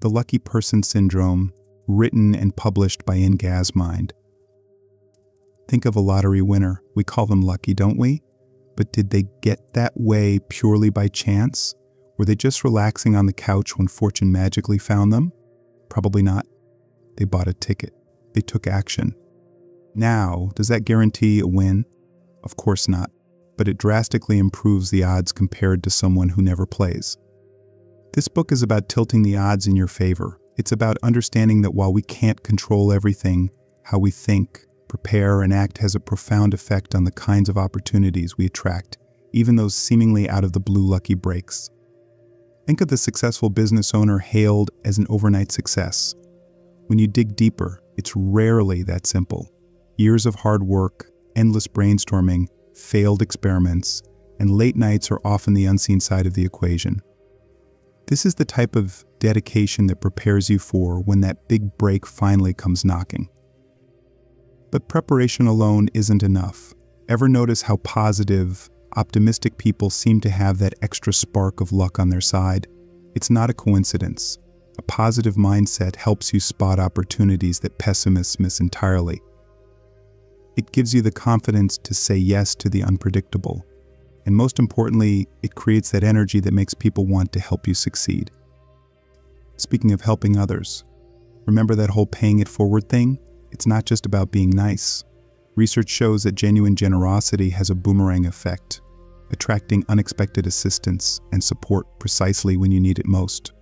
The Lucky Person Syndrome, written and published by Mind. Think of a lottery winner. We call them lucky, don't we? But did they get that way purely by chance? Were they just relaxing on the couch when fortune magically found them? Probably not. They bought a ticket. They took action. Now, does that guarantee a win? Of course not, but it drastically improves the odds compared to someone who never plays. This book is about tilting the odds in your favor. It's about understanding that while we can't control everything, how we think, prepare, and act has a profound effect on the kinds of opportunities we attract, even those seemingly out-of-the-blue lucky breaks. Think of the successful business owner hailed as an overnight success. When you dig deeper, it's rarely that simple. Years of hard work, endless brainstorming, failed experiments, and late nights are often the unseen side of the equation. This is the type of dedication that prepares you for when that big break finally comes knocking. But preparation alone isn't enough. Ever notice how positive, optimistic people seem to have that extra spark of luck on their side? It's not a coincidence. A positive mindset helps you spot opportunities that pessimists miss entirely. It gives you the confidence to say yes to the unpredictable. And most importantly, it creates that energy that makes people want to help you succeed. Speaking of helping others, remember that whole paying it forward thing? It's not just about being nice. Research shows that genuine generosity has a boomerang effect, attracting unexpected assistance and support precisely when you need it most.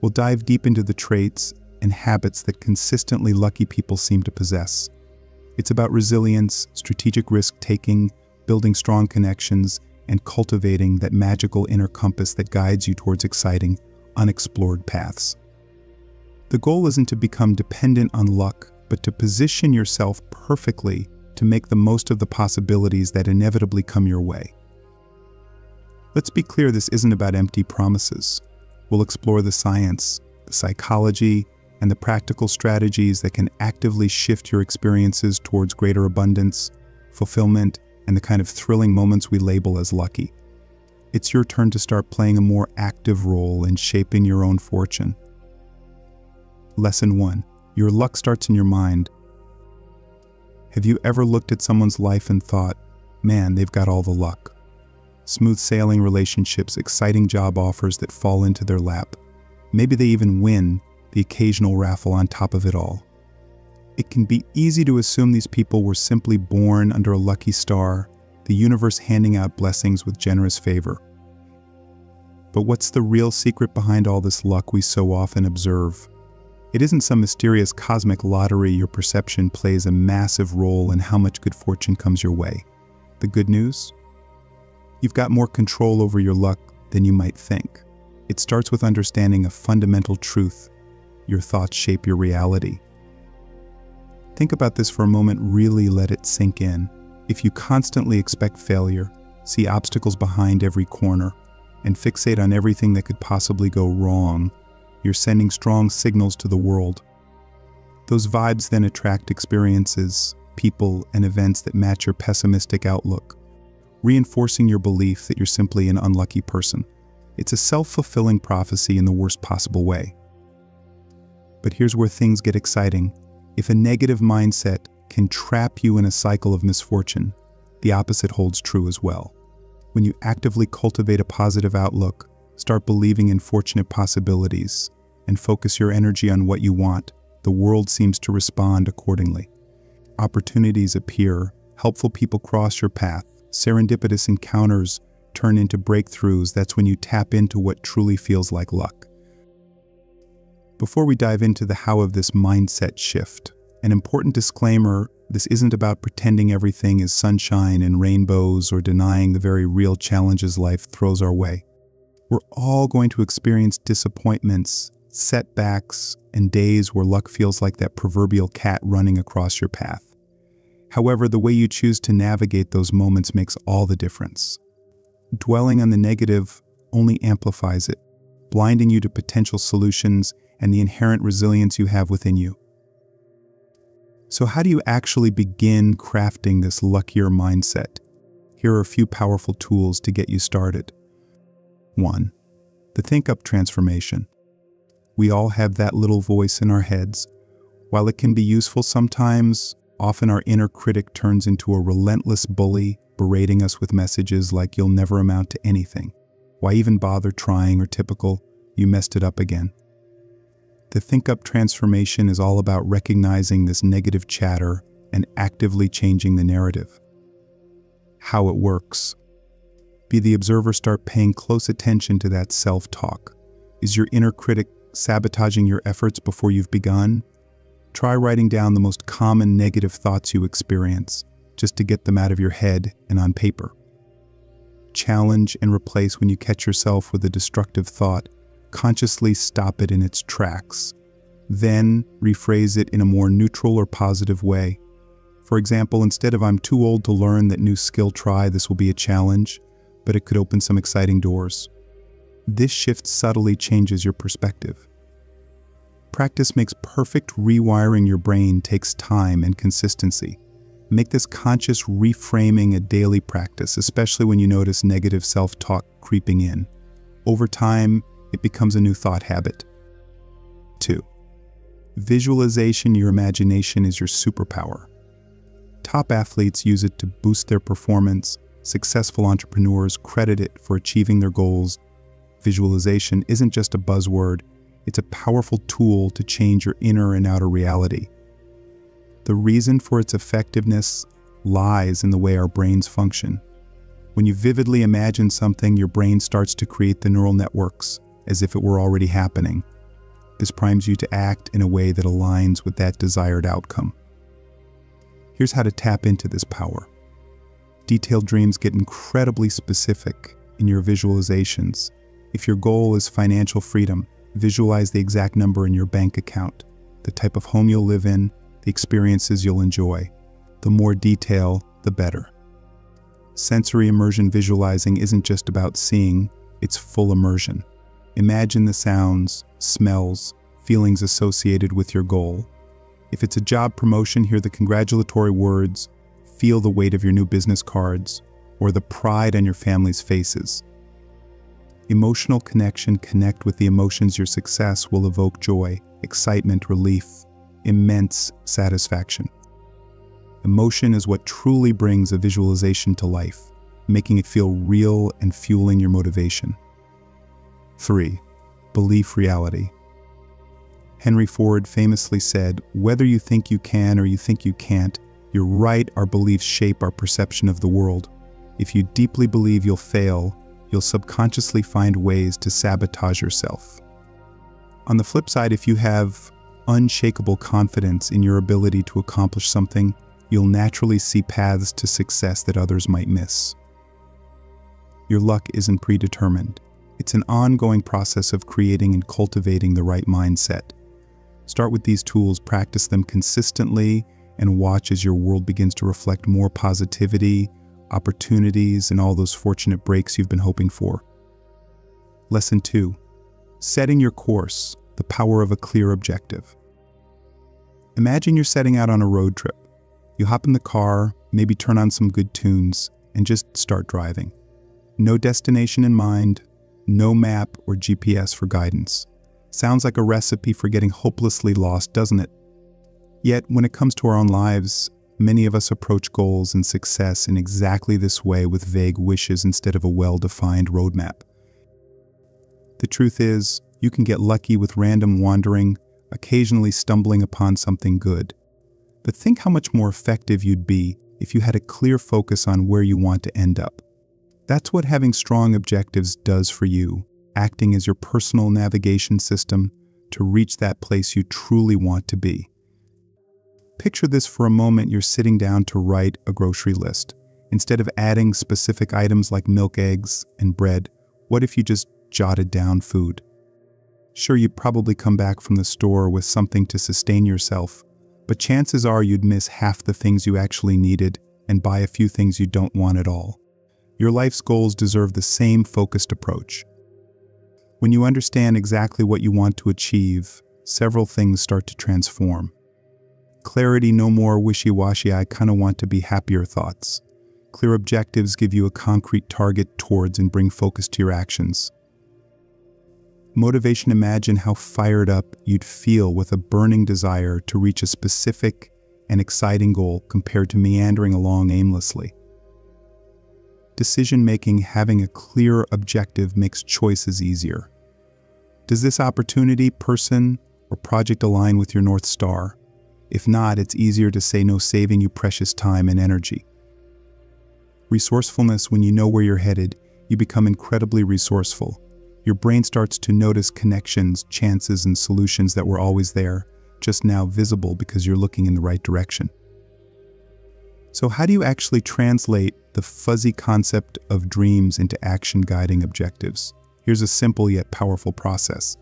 We'll dive deep into the traits and habits that consistently lucky people seem to possess. It's about resilience, strategic risk-taking, building strong connections, and cultivating that magical inner compass that guides you towards exciting, unexplored paths. The goal isn't to become dependent on luck, but to position yourself perfectly to make the most of the possibilities that inevitably come your way. Let's be clear, this isn't about empty promises. We'll explore the science, the psychology, and the practical strategies that can actively shift your experiences towards greater abundance, fulfillment, and the kind of thrilling moments we label as lucky. It's your turn to start playing a more active role in shaping your own fortune. Lesson 1. Your luck starts in your mind. Have you ever looked at someone's life and thought, man, they've got all the luck? Smooth sailing relationships, exciting job offers that fall into their lap. Maybe they even win the occasional raffle on top of it all. It can be easy to assume these people were simply born under a lucky star, the universe handing out blessings with generous favor. But what's the real secret behind all this luck we so often observe? It isn't some mysterious cosmic lottery. Your perception plays a massive role in how much good fortune comes your way. The good news? You've got more control over your luck than you might think. It starts with understanding a fundamental truth. Your thoughts shape your reality. Think about this for a moment, really let it sink in. If you constantly expect failure, see obstacles behind every corner, and fixate on everything that could possibly go wrong, you're sending strong signals to the world. Those vibes then attract experiences, people, and events that match your pessimistic outlook, reinforcing your belief that you're simply an unlucky person. It's a self-fulfilling prophecy in the worst possible way. But here's where things get exciting. If a negative mindset can trap you in a cycle of misfortune, the opposite holds true as well. When you actively cultivate a positive outlook, start believing in fortunate possibilities, and focus your energy on what you want, the world seems to respond accordingly. Opportunities appear, helpful people cross your path, serendipitous encounters turn into breakthroughs. That's when you tap into what truly feels like luck. Before we dive into the how of this mindset shift, an important disclaimer: this isn't about pretending everything is sunshine and rainbows or denying the very real challenges life throws our way. We're all going to experience disappointments, setbacks, and days where luck feels like that proverbial cat running across your path. However, the way you choose to navigate those moments makes all the difference. Dwelling on the negative only amplifies it, blinding you to potential solutions and the inherent resilience you have within you. So how do you actually begin crafting this luckier mindset? Here are a few powerful tools to get you started. 1. The Think Up transformation. We all have that little voice in our heads. While it can be useful sometimes, often our inner critic turns into a relentless bully, berating us with messages like "you'll never amount to anything. Why even bother trying?" or typical "you messed it up again." The Think Up transformation is all about recognizing this negative chatter and actively changing the narrative. How it works. Be the observer, start paying close attention to that self-talk. Is your inner critic sabotaging your efforts before you've begun? Try writing down the most common negative thoughts you experience, just to get them out of your head and on paper. Challenge and replace when you catch yourself with a destructive thought. Consciously stop it in its tracks. Then rephrase it in a more neutral or positive way. For example, instead of "I'm too old to learn that new skill, try this will be a challenge, but it could open some exciting doors." This shift subtly changes your perspective. Practice makes perfect. Rewiring your brain takes time and consistency. Make this conscious reframing a daily practice, especially when you notice negative self-talk creeping in. Over time, it becomes a new thought habit. 2. Visualization. Your imagination is your superpower. Top athletes use it to boost their performance. Successful entrepreneurs credit it for achieving their goals. Visualization isn't just a buzzword. It's a powerful tool to change your inner and outer reality. The reason for its effectiveness lies in the way our brains function. When you vividly imagine something, your brain starts to create the neural networks as if it were already happening. This primes you to act in a way that aligns with that desired outcome. Here's how to tap into this power. Detailed dreams get incredibly specific in your visualizations. If your goal is financial freedom, visualize the exact number in your bank account, the type of home you'll live in, the experiences you'll enjoy. The more detail, the better. Sensory immersion. Visualizing isn't just about seeing, it's full immersion. Imagine the sounds, smells, feelings associated with your goal. If it's a job promotion, hear the congratulatory words, feel the weight of your new business cards, or the pride on your family's faces. Emotional connection. Connect with the emotions. Your success will evoke joy, excitement, relief, immense satisfaction. Emotion is what truly brings a visualization to life, making it feel real and fueling your motivation. 3. Belief reality. Henry Ford famously said, "Whether you think you can or you think you can't, you're right. Our beliefs shape our perception of the world. If you deeply believe you'll fail, you'll subconsciously find ways to sabotage yourself." On the flip side, if you have unshakable confidence in your ability to accomplish something, you'll naturally see paths to success that others might miss. Your luck isn't predetermined. It's an ongoing process of creating and cultivating the right mindset. Start with these tools, practice them consistently, and watch as your world begins to reflect more positivity, opportunities, and all those fortunate breaks you've been hoping for. Lesson 2. Setting your course, the power of a clear objective. Imagine you're setting out on a road trip. You hop in the car, maybe turn on some good tunes, and just start driving. No destination in mind, no map or GPS for guidance. Sounds like a recipe for getting hopelessly lost, doesn't it? Yet, when it comes to our own lives, many of us approach goals and success in exactly this way, with vague wishes instead of a well-defined roadmap. The truth is, you can get lucky with random wandering, occasionally stumbling upon something good. But think how much more effective you'd be if you had a clear focus on where you want to end up. That's what having strong objectives does for you, acting as your personal navigation system to reach that place you truly want to be. Picture this for a moment. You're sitting down to write a grocery list. Instead of adding specific items like milk, eggs, and bread, what if you just jotted down food? Sure, you'd probably come back from the store with something to sustain yourself, but chances are you'd miss half the things you actually needed and buy a few things you don't want at all. Your life's goals deserve the same focused approach. When you understand exactly what you want to achieve, several things start to transform. Clarity, no more wishy-washy, "I kind of want to be happier" thoughts. Clear objectives give you a concrete target towards and bring focus to your actions. Motivation, imagine how fired up you'd feel with a burning desire to reach a specific and exciting goal compared to meandering along aimlessly. Decision-making, having a clear objective makes choices easier. Does this opportunity, person, or project align with your North Star? If not, it's easier to say no, saving you precious time and energy. Resourcefulness, when you know where you're headed, you become incredibly resourceful. Your brain starts to notice connections, chances, and solutions that were always there, just now visible because you're looking in the right direction. So how do you actually translate the fuzzy concept of dreams into action-guiding objectives? Here's a simple yet powerful process.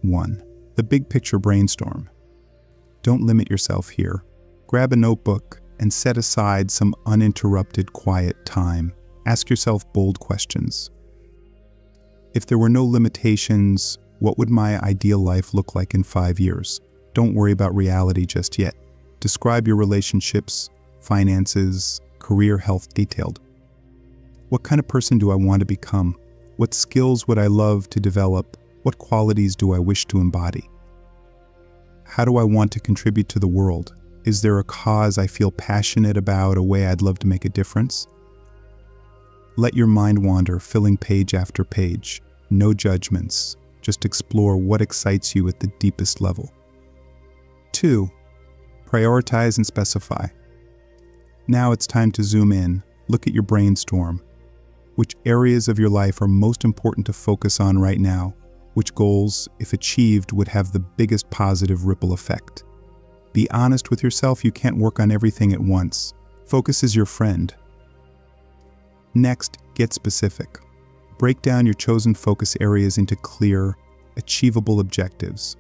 1. The big picture brainstorm. Don't limit yourself here. Grab a notebook and set aside some uninterrupted, quiet time. Ask yourself bold questions. If there were no limitations, what would my ideal life look like in 5 years? Don't worry about reality just yet. Describe your relationships, finances, career, health detailed. What kind of person do I want to become? What skills would I love to develop? What qualities do I wish to embody? How do I want to contribute to the world? Is there a cause I feel passionate about, a way I'd love to make a difference? Let your mind wander, filling page after page. No judgments. Just explore what excites you at the deepest level. 2. Prioritize and specify. Now it's time to zoom in. Look at your brainstorm. Which areas of your life are most important to focus on right now? Which goals, if achieved, would have the biggest positive ripple effect? Be honest with yourself, you can't work on everything at once. Focus is your friend. Next, get specific. Break down your chosen focus areas into clear, achievable objectives.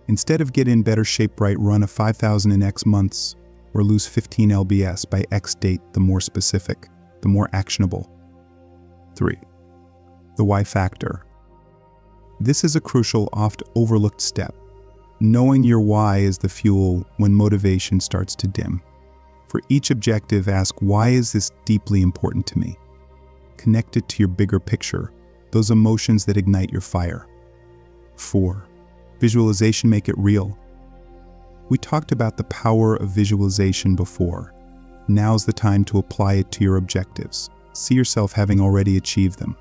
Instead of get in better shape right, run a 5,000 in X months, or lose 15 lbs by X date, the more specific, the more actionable. 3. The why factor. This is a crucial, oft overlooked step. Knowing your why is the fuel when motivation starts to dim. For each objective, ask, why is this deeply important to me? Connect it to your bigger picture, those emotions that ignite your fire. 4. Visualization, make it real. We talked about the power of visualization before. Now's the time to apply it to your objectives. See yourself having already achieved them.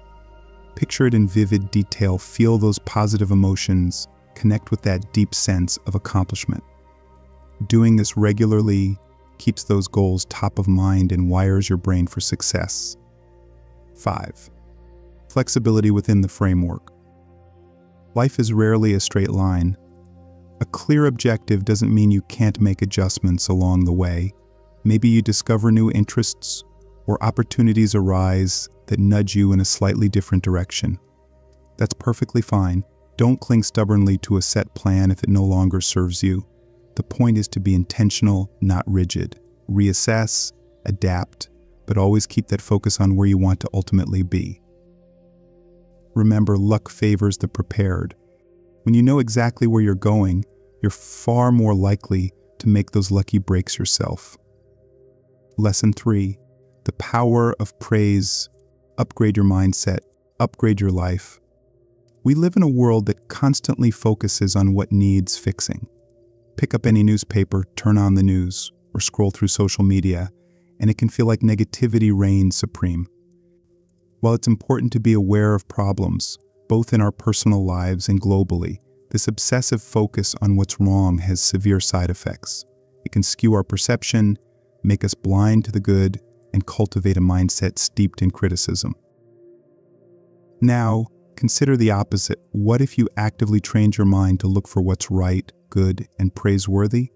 Picture it in vivid detail, feel those positive emotions, connect with that deep sense of accomplishment. Doing this regularly keeps those goals top of mind and wires your brain for success. 5. Flexibility within the framework. Life is rarely a straight line. A clear objective doesn't mean you can't make adjustments along the way. Maybe you discover new interests or opportunities arise that nudge you in a slightly different direction. That's perfectly fine. Don't cling stubbornly to a set plan if it no longer serves you. The point is to be intentional, not rigid. Reassess, adapt, but always keep that focus on where you want to ultimately be. Remember, luck favors the prepared. When you know exactly where you're going, you're far more likely to make those lucky breaks yourself. Lesson 3. The power of praise. Upgrade your mindset. Upgrade your life. We live in a world that constantly focuses on what needs fixing. Pick up any newspaper, turn on the news, or scroll through social media, and it can feel like negativity reigns supreme. While it's important to be aware of problems, both in our personal lives and globally, this obsessive focus on what's wrong has severe side effects. It can skew our perception, make us blind to the good, and cultivate a mindset steeped in criticism. Now, consider the opposite. What if you actively trained your mind to look for what's right, good, and praiseworthy?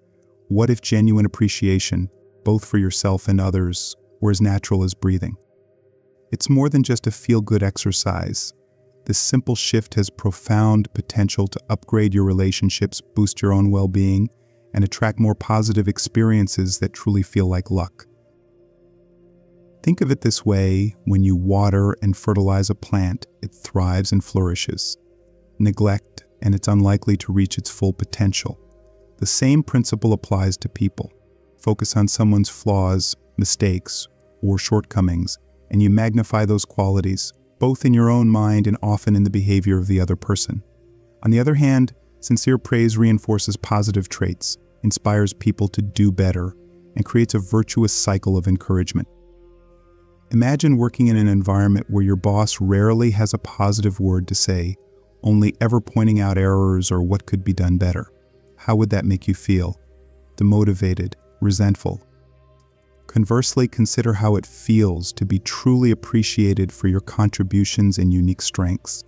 What if genuine appreciation, both for yourself and others, were as natural as breathing? It's more than just a feel-good exercise. This simple shift has profound potential to upgrade your relationships, boost your own well-being, and attract more positive experiences that truly feel like luck. Think of it this way: when you water and fertilize a plant, it thrives and flourishes. Neglect, and it's unlikely to reach its full potential. The same principle applies to people. Focus on someone's flaws, mistakes, or shortcomings, and you magnify those qualities. both in your own mind and often in the behavior of the other person. On the other hand, sincere praise reinforces positive traits, inspires people to do better, and creates a virtuous cycle of encouragement. Imagine working in an environment where your boss rarely has a positive word to say, only ever pointing out errors or what could be done better. How would that make you feel? Demotivated, resentful. Conversely, consider how it feels to be truly appreciated for your contributions and unique strengths.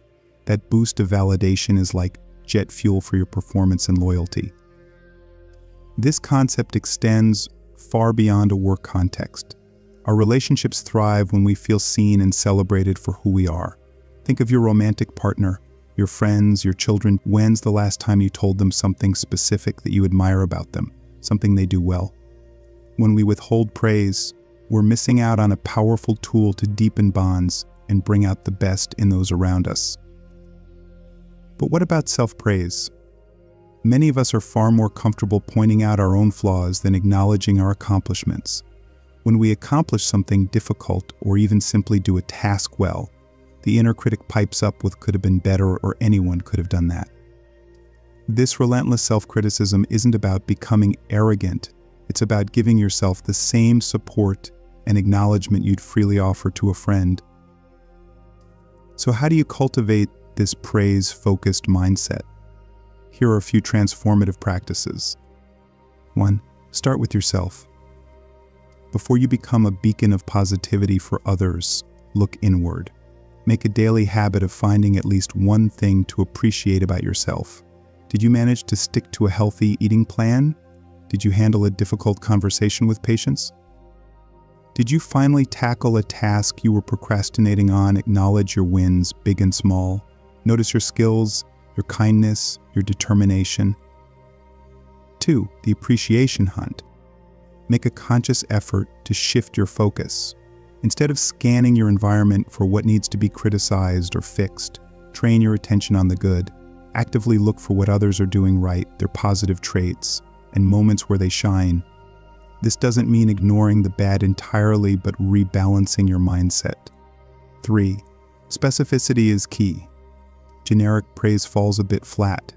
That boost of validation is like jet fuel for your performance and loyalty. This concept extends far beyond a work context. Our relationships thrive when we feel seen and celebrated for who we are. Think of your romantic partner, your friends, your children. When's the last time you told them something specific that you admire about them, something they do well? When we withhold praise, we're missing out on a powerful tool to deepen bonds and bring out the best in those around us. But what about self-praise? Many of us are far more comfortable pointing out our own flaws than acknowledging our accomplishments. When we accomplish something difficult or even simply do a task well, the inner critic pipes up with "could have been better" or "anyone could have done that." This relentless self-criticism isn't about becoming arrogant. It's about giving yourself the same support and acknowledgement you'd freely offer to a friend. So how do you cultivate this praise-focused mindset? Here are a few transformative practices. 1. Start with yourself. Before you become a beacon of positivity for others, look inward. Make a daily habit of finding at least one thing to appreciate about yourself. Did you manage to stick to a healthy eating plan? Did you handle a difficult conversation with patience? Did you finally tackle a task you were procrastinating on? Acknowledge your wins, big and small. Notice your skills, your kindness, your determination. 2. The appreciation hunt. Make a conscious effort to shift your focus. Instead of scanning your environment for what needs to be criticized or fixed, train your attention on the good. Actively look for what others are doing right, their positive traits, and moments where they shine. This doesn't mean ignoring the bad entirely, but rebalancing your mindset. 3. Specificity is key. Generic praise falls a bit flat.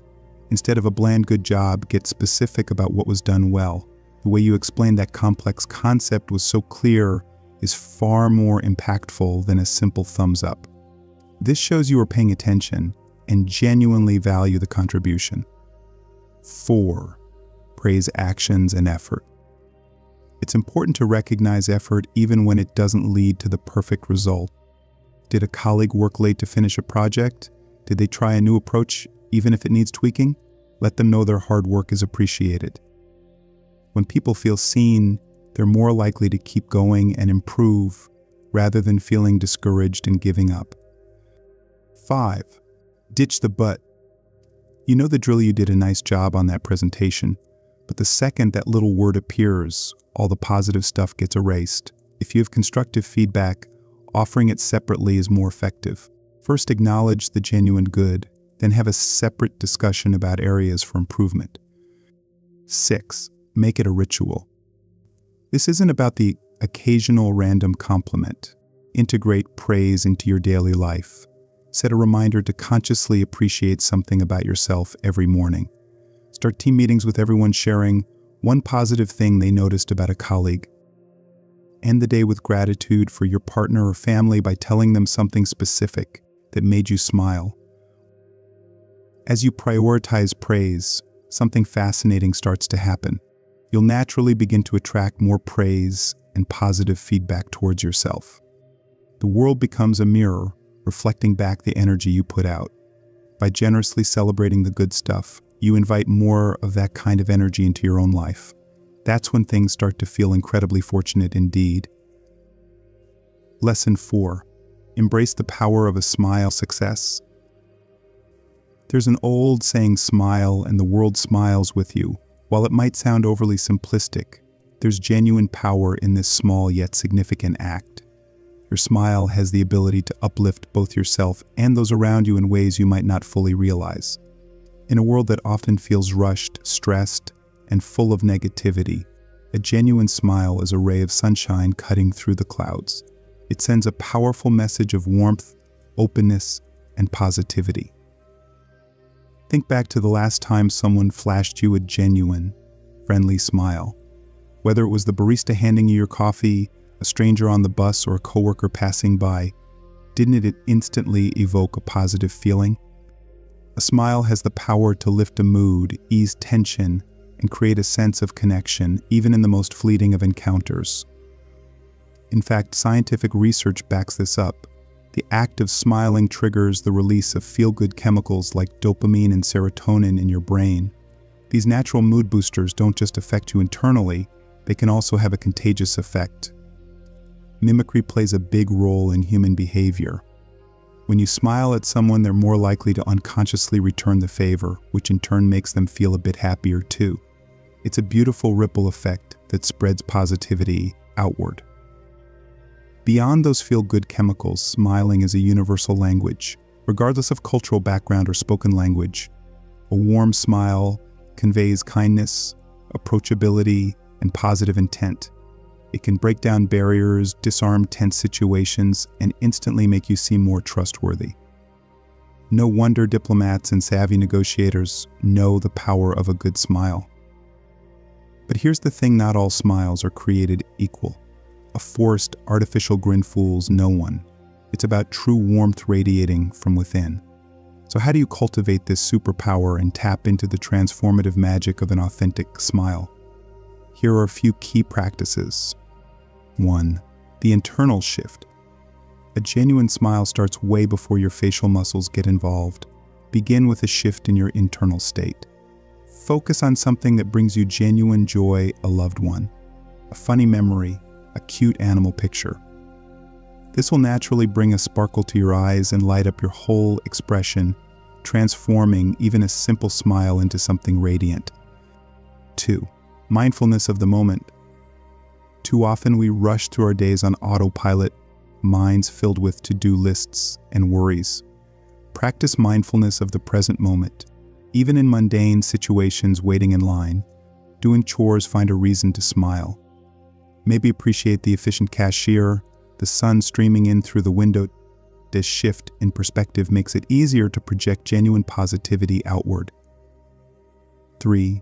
Instead of a bland "good job," get specific about what was done well. The way you explained that complex concept was so clear is far more impactful than a simple thumbs up. This shows you are paying attention and genuinely value the contribution. 4. Praise actions and effort. It's important to recognize effort even when it doesn't lead to the perfect result. Did a colleague work late to finish a project? Did they try a new approach even if it needs tweaking? Let them know their hard work is appreciated. When people feel seen, they're more likely to keep going and improve rather than feeling discouraged and giving up. 5. Ditch the "but." You know the drill. You did a nice job on that presentation, but the second that little word appears, all the positive stuff gets erased. If you have constructive feedback, offering it separately is more effective. First, acknowledge the genuine good, then have a separate discussion about areas for improvement. 6. Make it a ritual. This isn't about the occasional random compliment. Integrate praise into your daily life. Set a reminder to consciously appreciate something about yourself every morning. Start team meetings with everyone sharing one positive thing they noticed about a colleague. End the day with gratitude for your partner or family by telling them something specific that made you smile. As you prioritize praise, something fascinating starts to happen. You'll naturally begin to attract more praise and positive feedback towards yourself. The world becomes a mirror, reflecting back the energy you put out. By generously celebrating the good stuff, you invite more of that kind of energy into your own life. That's when things start to feel incredibly fortunate indeed. Lesson 4. Embrace the power of a smile. Success. There's an old saying, "Smile and the world smiles with you." While it might sound overly simplistic, there's genuine power in this small yet significant act. Your smile has the ability to uplift both yourself and those around you in ways you might not fully realize. In a world that often feels rushed, stressed, and full of negativity, a genuine smile is a ray of sunshine cutting through the clouds. It sends a powerful message of warmth, openness, and positivity. Think back to the last time someone flashed you a genuine, friendly smile. Whether it was the barista handing you your coffee, a stranger on the bus, or a coworker passing by, didn't it instantly evoke a positive feeling? A smile has the power to lift a mood, ease tension, and create a sense of connection, even in the most fleeting of encounters. In fact, scientific research backs this up. The act of smiling triggers the release of feel-good chemicals like dopamine and serotonin in your brain. These natural mood boosters don't just affect you internally, they can also have a contagious effect. Mimicry plays a big role in human behavior. When you smile at someone, they're more likely to unconsciously return the favor, which in turn makes them feel a bit happier too. It's a beautiful ripple effect that spreads positivity outward. Beyond those feel-good chemicals, smiling is a universal language. Regardless of cultural background or spoken language, a warm smile conveys kindness, approachability, and positive intent. It can break down barriers, disarm tense situations, and instantly make you seem more trustworthy. No wonder diplomats and savvy negotiators know the power of a good smile. But here's the thing, not all smiles are created equal. A forced, artificial grin fools no one. It's about true warmth radiating from within. So how do you cultivate this superpower and tap into the transformative magic of an authentic smile? Here are a few key practices. 1. The internal shift. A genuine smile starts way before your facial muscles get involved. Begin with a shift in your internal state. Focus on something that brings you genuine joy, a loved one, a funny memory, a cute animal picture. This will naturally bring a sparkle to your eyes and light up your whole expression, transforming even a simple smile into something radiant. 2. Mindfulness of the moment. Too often we rush through our days on autopilot, minds filled with to-do lists and worries. Practice mindfulness of the present moment. Even in mundane situations, waiting in line, doing chores, find a reason to smile. Maybe appreciate the efficient cashier, the sun streaming in through the window. This shift in perspective makes it easier to project genuine positivity outward. 3.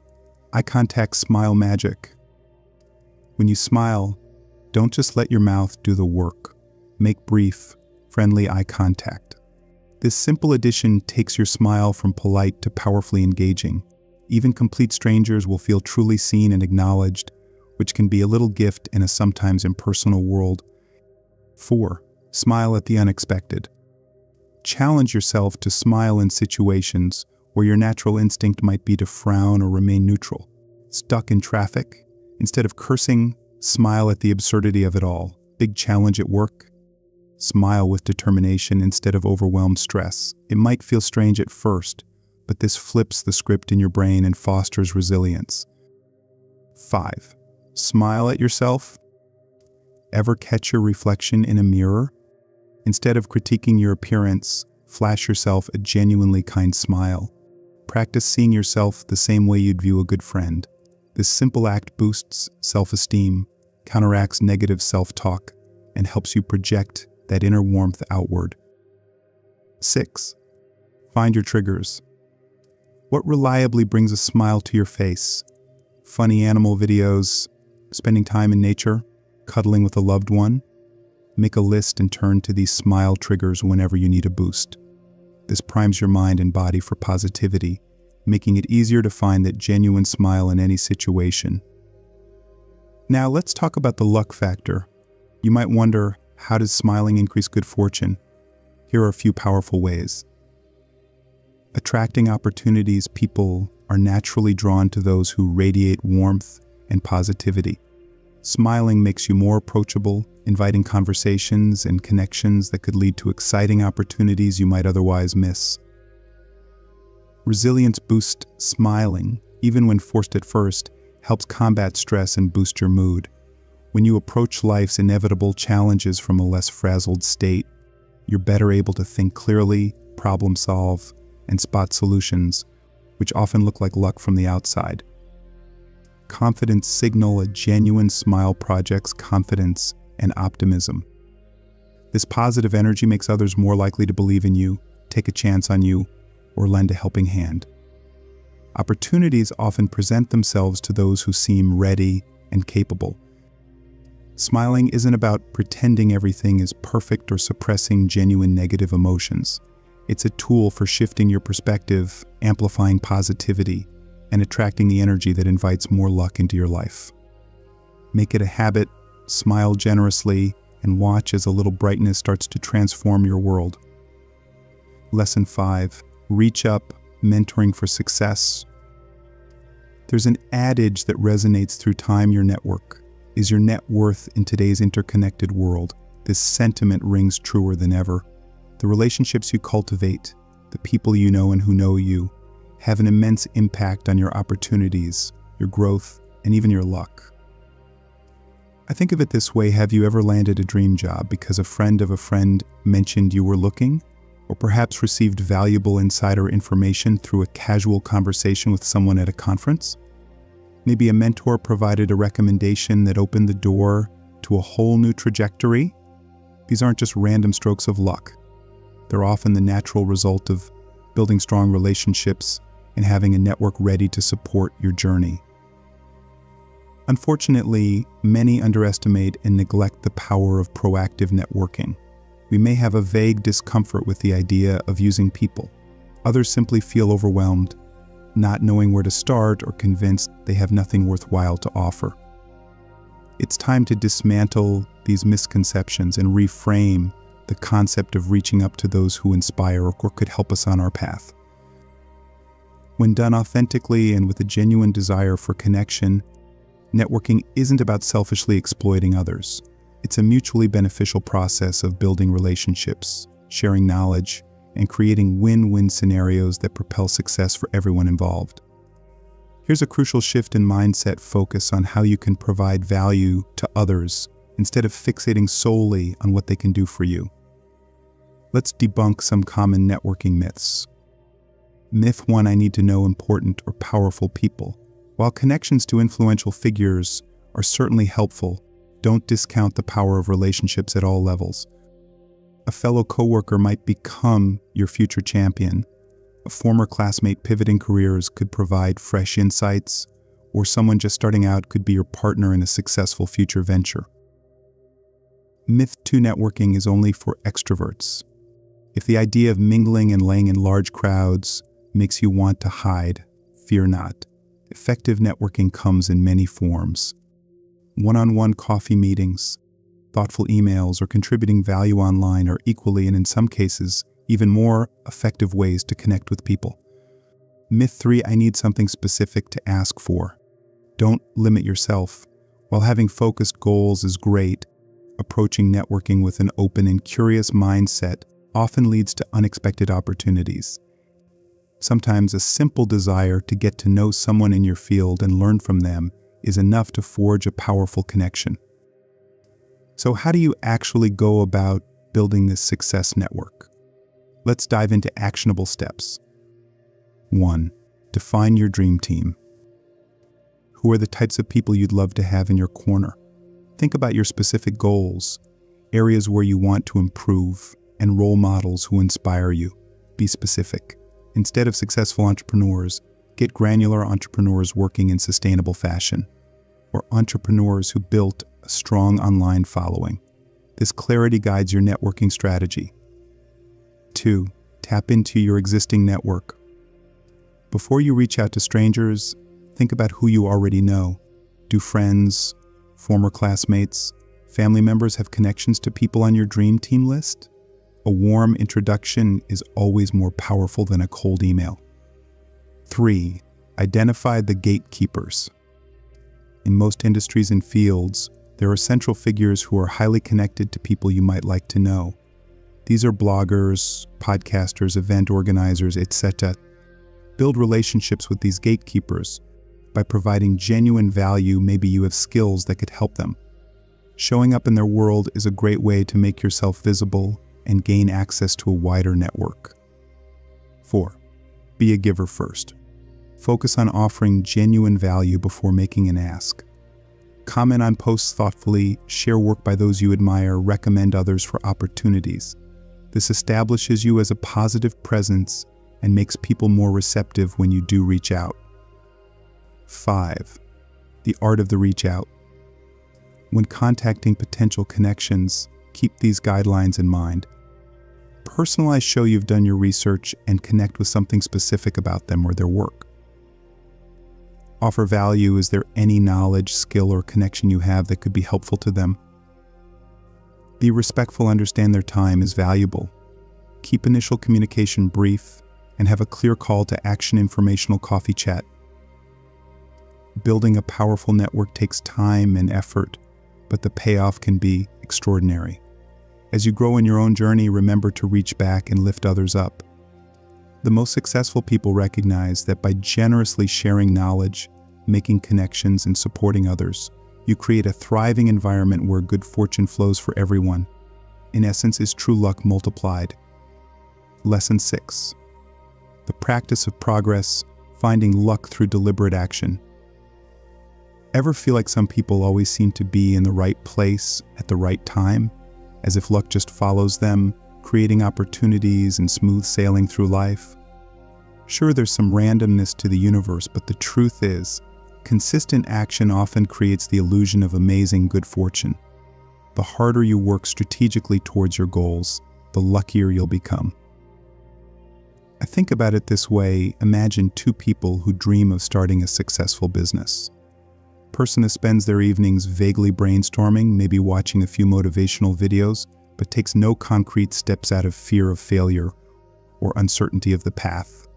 Eye contact smile magic. When you smile, don't just let your mouth do the work. Make brief, friendly eye contact. This simple addition takes your smile from polite to powerfully engaging. Even complete strangers will feel truly seen and acknowledged, which can be a little gift in a sometimes impersonal world. 4. Smile at the unexpected. Challenge yourself to smile in situations where your natural instinct might be to frown or remain neutral. Stuck in traffic? Instead of cursing, smile at the absurdity of it all. Big challenge at work? Smile with determination instead of overwhelmed stress. It might feel strange at first, but this flips the script in your brain and fosters resilience. 5. Smile at yourself. Ever catch your reflection in a mirror? Instead of critiquing your appearance, flash yourself a genuinely kind smile. Practice seeing yourself the same way you'd view a good friend. This simple act boosts self-esteem, counteracts negative self-talk, and helps you project that inner warmth outward. 6. Find your triggers. What reliably brings a smile to your face? Funny animal videos, spending time in nature, cuddling with a loved one? Make a list and turn to these smile triggers whenever you need a boost. This primes your mind and body for positivity, making it easier to find that genuine smile in any situation. Now let's talk about the luck factor. You might wonder, how does smiling increase good fortune? Here are a few powerful ways. Attracting opportunities. People are naturally drawn to those who radiate warmth and positivity. Smiling makes you more approachable, inviting conversations and connections that could lead to exciting opportunities you might otherwise miss. Resilience boosts. Smiling, even when forced at first, helps combat stress and boost your mood. When you approach life's inevitable challenges from a less frazzled state, you're better able to think clearly, problem solve, and spot solutions, which often look like luck from the outside. Confidence signal. A genuine smile projects confidence and optimism. This positive energy makes others more likely to believe in you, take a chance on you, or lend a helping hand. Opportunities often present themselves to those who seem ready and capable. Smiling isn't about pretending everything is perfect or suppressing genuine negative emotions. It's a tool for shifting your perspective, amplifying positivity, and attracting the energy that invites more luck into your life. Make it a habit, smile generously, and watch as a little brightness starts to transform your world. Lesson 5. Reach up, mentoring for success. There's an adage that resonates through time: your network is your net worth in today's interconnected world. This sentiment rings truer than ever. The relationships you cultivate, the people you know and who know you, have an immense impact on your opportunities, your growth, and even your luck. I think of it this way: have you ever landed a dream job because a friend of a friend mentioned you were looking? Or perhaps received valuable insider information through a casual conversation with someone at a conference? Maybe a mentor provided a recommendation that opened the door to a whole new trajectory? These aren't just random strokes of luck. They're often the natural result of building strong relationships and having a network ready to support your journey. Unfortunately, many underestimate and neglect the power of proactive networking. We may have a vague discomfort with the idea of using people. Others simply feel overwhelmed, not knowing where to start or convinced they have nothing worthwhile to offer. It's time to dismantle these misconceptions and reframe the concept of reaching up to those who inspire or could help us on our path. When done authentically and with a genuine desire for connection, networking isn't about selfishly exploiting others. It's a mutually beneficial process of building relationships, sharing knowledge, and creating win-win scenarios that propel success for everyone involved. Here's a crucial shift in mindset: focus on how you can provide value to others instead of fixating solely on what they can do for you. Let's debunk some common networking myths. Myth 1: I need to know important or powerful people. While connections to influential figures are certainly helpful, don't discount the power of relationships at all levels. A fellow coworker might become your future champion. A former classmate pivoting careers could provide fresh insights, or someone just starting out could be your partner in a successful future venture. Myth 2: networking is only for extroverts. If the idea of mingling and laying in large crowds makes you want to hide, fear not. Effective networking comes in many forms. One-on-one coffee meetings, thoughtful emails, or contributing value online are equally, and in some cases, even more effective ways to connect with people. Myth 3: I need something specific to ask for. Don't limit yourself. While having focused goals is great, approaching networking with an open and curious mindset often leads to unexpected opportunities. Sometimes a simple desire to get to know someone in your field and learn from them is enough to forge a powerful connection. So how do you actually go about building this success network? Let's dive into actionable steps. 1. Define your dream team. Who are the types of people you'd love to have in your corner? Think about your specific goals, areas where you want to improve, and role models who inspire you. Be specific. Instead of successful entrepreneurs, get granular entrepreneurs working in sustainable fashion, or entrepreneurs who built a strong online following. This clarity guides your networking strategy. 2. Tap into your existing network. Before you reach out to strangers, think about who you already know. Do friends, former classmates, family members have connections to people on your dream team list? A warm introduction is always more powerful than a cold email. 3. Identify the gatekeepers. In most industries and fields, there are central figures who are highly connected to people you might like to know. These are bloggers, podcasters, event organizers, etc. Build relationships with these gatekeepers. By providing genuine value, maybe you have skills that could help them. Showing up in their world is a great way to make yourself visible and gain access to a wider network. 4. Be a giver first. Focus on offering genuine value before making an ask. Comment on posts thoughtfully, share work by those you admire, recommend others for opportunities. This establishes you as a positive presence and makes people more receptive when you do reach out. 5. The art of the reach out. When contacting potential connections, keep these guidelines in mind. Personalize, show you've done your research, and connect with something specific about them or their work. Offer value. Is there any knowledge, skill, or connection you have that could be helpful to them? Be respectful. Understand their time is valuable. Keep initial communication brief and have a clear call to action. Informational coffee chat. Building a powerful network takes time and effort, but the payoff can be extraordinary. As you grow in your own journey, remember to reach back and lift others up. The most successful people recognize that by generously sharing knowledge, making connections, and supporting others, you create a thriving environment where good fortune flows for everyone. In essence, is true luck multiplied. Lesson 6. The practice of progress, finding luck through deliberate action. Ever feel like some people always seem to be in the right place at the right time, as if luck just follows them, creating opportunities and smooth sailing through life? Sure, there's some randomness to the universe, but the truth is, consistent action often creates the illusion of amazing good fortune. The harder you work strategically towards your goals, the luckier you'll become. I think about it this way. Imagine two people who dream of starting a successful business. Person who spends their evenings vaguely brainstorming, maybe watching a few motivational videos, but takes no concrete steps out of fear of failure or uncertainty of the path.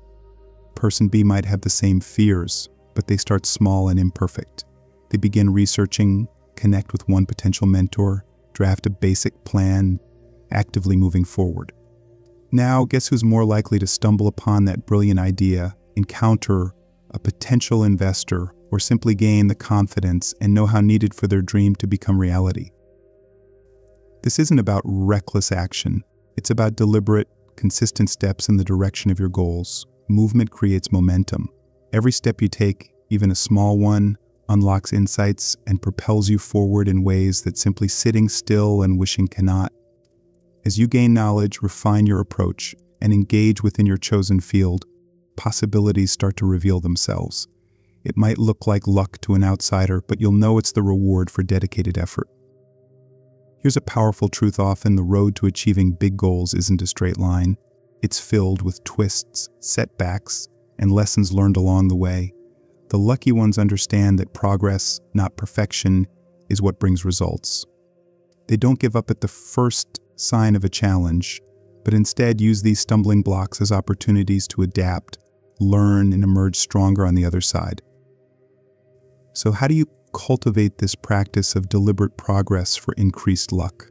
Person B might have the same fears, but they start small and imperfect. They begin researching, connect with one potential mentor, draft a basic plan, actively moving forward. Now, guess who's more likely to stumble upon that brilliant idea, encounter a potential investor, or simply gain the confidence and know-how needed for their dream to become reality? This isn't about reckless action. It's about deliberate, consistent steps in the direction of your goals. Movement creates momentum. Every step you take, even a small one, unlocks insights and propels you forward in ways that simply sitting still and wishing cannot. As you gain knowledge, refine your approach, and engage within your chosen field, possibilities start to reveal themselves. It might look like luck to an outsider, but you'll know it's the reward for dedicated effort. Here's a powerful truth. Often the road to achieving big goals isn't a straight line. It's filled with twists, setbacks, and lessons learned along the way. The lucky ones understand that progress, not perfection, is what brings results. They don't give up at the first sign of a challenge, but instead use these stumbling blocks as opportunities to adapt, learn, and emerge stronger on the other side. So how do you cultivate this practice of deliberate progress for increased luck?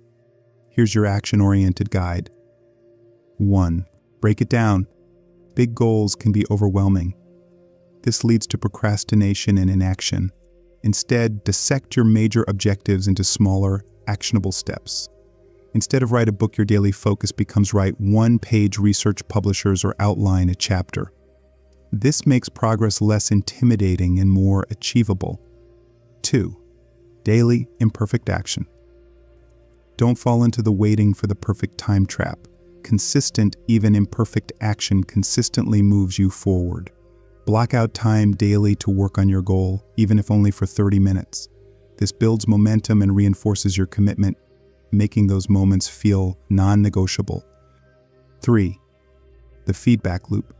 Here's your action-oriented guide. 1. Break it down. Big goals can be overwhelming. This leads to procrastination and inaction. Instead, dissect your major objectives into smaller, actionable steps. Instead of write a book, your daily focus becomes write one-page research publishers or outline a chapter. This makes progress less intimidating and more achievable. 2. Daily, imperfect action. Don't fall into the waiting for the perfect time trap. Consistent, even imperfect action consistently moves you forward. Block out time daily to work on your goal, even if only for 30 minutes. This builds momentum and reinforces your commitment, making those moments feel non-negotiable. 3. The feedback loop.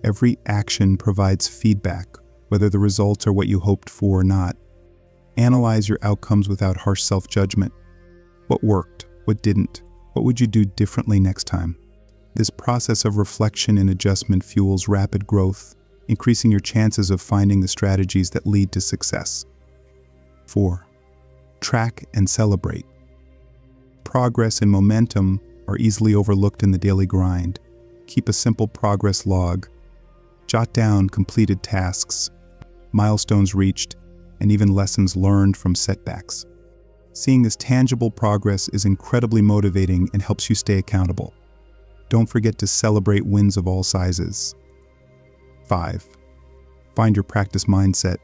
Every action provides feedback, whether the results are what you hoped for or not. Analyze your outcomes without harsh self-judgment. What worked? What didn't? What would you do differently next time? This process of reflection and adjustment fuels rapid growth, increasing your chances of finding the strategies that lead to success. 4. Track and celebrate. Progress and momentum are easily overlooked in the daily grind. Keep a simple progress log. Jot down completed tasks, milestones reached, and even lessons learned from setbacks. Seeing this tangible progress is incredibly motivating and helps you stay accountable. Don't forget to celebrate wins of all sizes. 5. Find your practice mindset.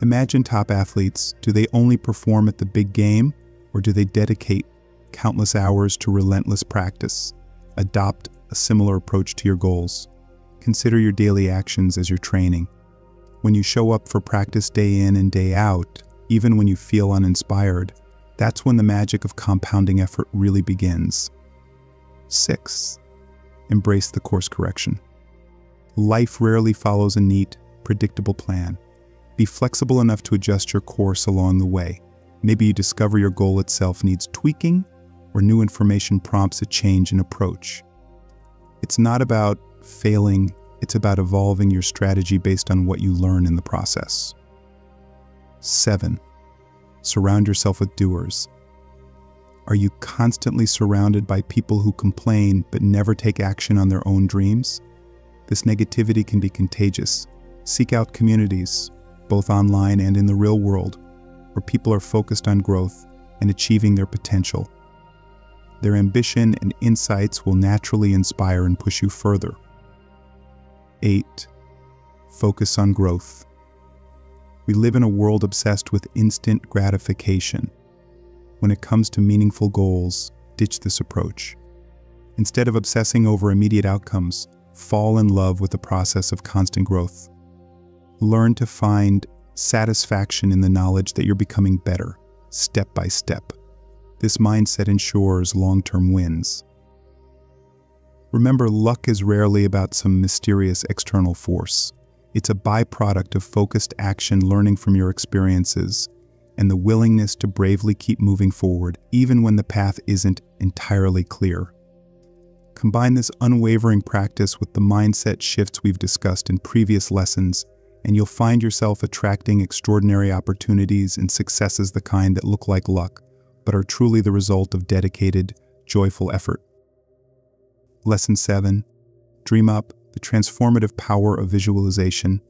Imagine top athletes. Do they only perform at the big game, or do they dedicate countless hours to relentless practice? Adopt a similar approach to your goals. Consider your daily actions as your training. When you show up for practice day in and day out, even when you feel uninspired, that's when the magic of compounding effort really begins. 6. Embrace the course correction. Life rarely follows a neat, predictable plan. Be flexible enough to adjust your course along the way. Maybe you discover your goal itself needs tweaking, or new information prompts a change in approach. It's not about failing, it's about evolving your strategy based on what you learn in the process. 7. Surround yourself with doers. Are you constantly surrounded by people who complain but never take action on their own dreams? This negativity can be contagious. Seek out communities, both online and in the real world, where people are focused on growth and achieving their potential. Their ambition and insights will naturally inspire and push you further. 8. Focus on growth. We live in a world obsessed with instant gratification. When it comes to meaningful goals, ditch this approach. Instead of obsessing over immediate outcomes, fall in love with the process of constant growth. Learn to find satisfaction in the knowledge that you're becoming better, step by step. This mindset ensures long-term wins. Remember, luck is rarely about some mysterious external force. It's a byproduct of focused action, learning from your experiences, and the willingness to bravely keep moving forward, even when the path isn't entirely clear. Combine this unwavering practice with the mindset shifts we've discussed in previous lessons, and you'll find yourself attracting extraordinary opportunities and successes, the kind that look like luck, but are truly the result of dedicated, joyful effort. Lesson 7. Dream up, the transformative power of visualization.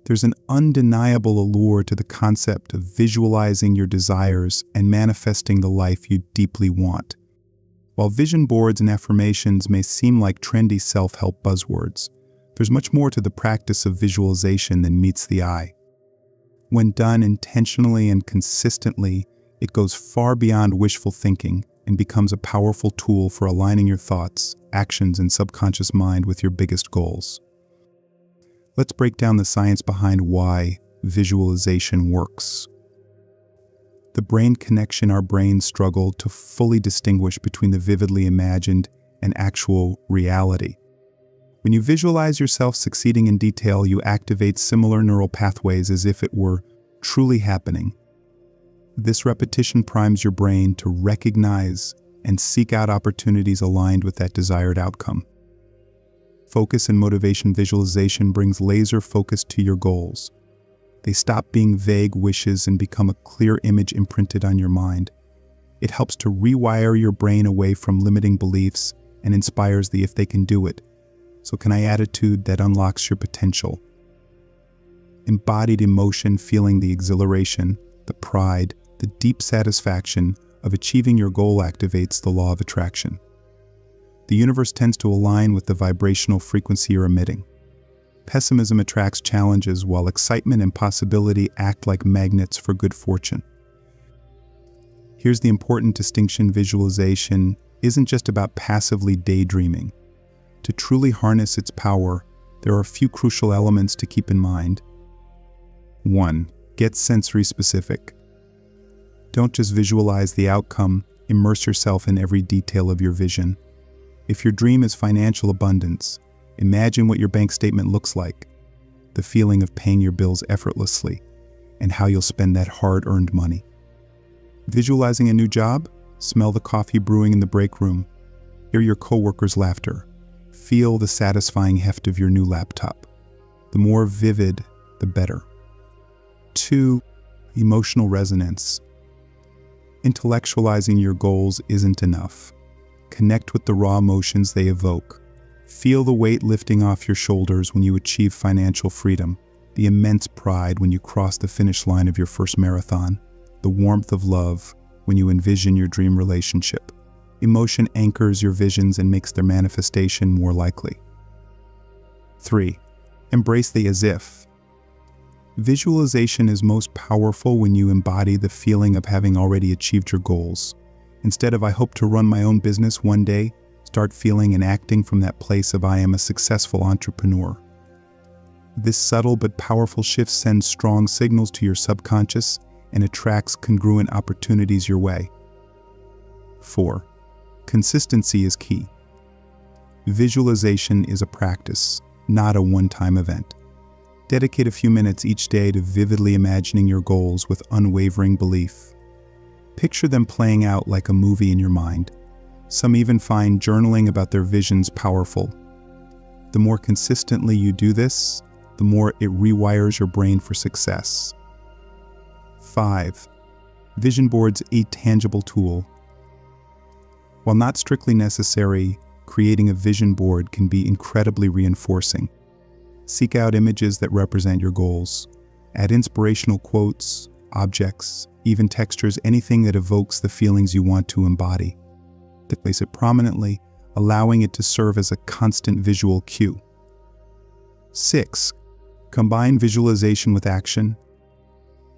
There's an undeniable allure to the concept of visualizing your desires and manifesting the life you deeply want. While vision boards and affirmations may seem like trendy self-help buzzwords, there's much more to the practice of visualization than meets the eye. When done intentionally and consistently, it goes far beyond wishful thinking and becomes a powerful tool for aligning your thoughts, actions, and subconscious mind with your biggest goals. Let's break down the science behind why visualization works. The brain connection. Our brains struggle to fully distinguish between the vividly imagined and actual reality. When you visualize yourself succeeding in detail, you activate similar neural pathways as if it were truly happening. This repetition primes your brain to recognize and seek out opportunities aligned with that desired outcome. Focus and motivation. Visualization brings laser focus to your goals. They stop being vague wishes and become a clear image imprinted on your mind. It helps to rewire your brain away from limiting beliefs and inspires the "if they can do it, so can I" attitude that unlocks your potential. Embodied emotion. Feeling the exhilaration, the pride, the deep satisfaction of achieving your goal activates the law of attraction. The universe tends to align with the vibrational frequency you're emitting. Pessimism attracts challenges, while excitement and possibility act like magnets for good fortune. Here's the important distinction: visualization isn't just about passively daydreaming. To truly harness its power, there are a few crucial elements to keep in mind. 1. Get sensory specific. Don't just visualize the outcome, immerse yourself in every detail of your vision. If your dream is financial abundance, imagine what your bank statement looks like, the feeling of paying your bills effortlessly, and how you'll spend that hard-earned money. Visualizing a new job? Smell the coffee brewing in the break room. Hear your coworkers' laughter. Feel the satisfying heft of your new laptop. The more vivid, the better. 2. Emotional resonance. Intellectualizing your goals isn't enough. Connect with the raw emotions they evoke. Feel the weight lifting off your shoulders when you achieve financial freedom, the immense pride when you cross the finish line of your first marathon, the warmth of love when you envision your dream relationship. Emotion anchors your visions and makes their manifestation more likely. 3. Embrace the as if. Visualization is most powerful when you embody the feeling of having already achieved your goals. Instead of "I hope to run my own business one day," start feeling and acting from that place of "I am a successful entrepreneur." This subtle but powerful shift sends strong signals to your subconscious and attracts congruent opportunities your way. 4. Consistency is key. Visualization is a practice, not a one-time event. Dedicate a few minutes each day to vividly imagining your goals with unwavering belief. Picture them playing out like a movie in your mind. Some even find journaling about their visions powerful. The more consistently you do this, the more it rewires your brain for success. 5. Vision boards, a tangible tool. While not strictly necessary, creating a vision board can be incredibly reinforcing. Seek out images that represent your goals. Add inspirational quotes, objects, even textures, anything that evokes the feelings you want to embody. Place it prominently, allowing it to serve as a constant visual cue. 6. Combine visualization with action.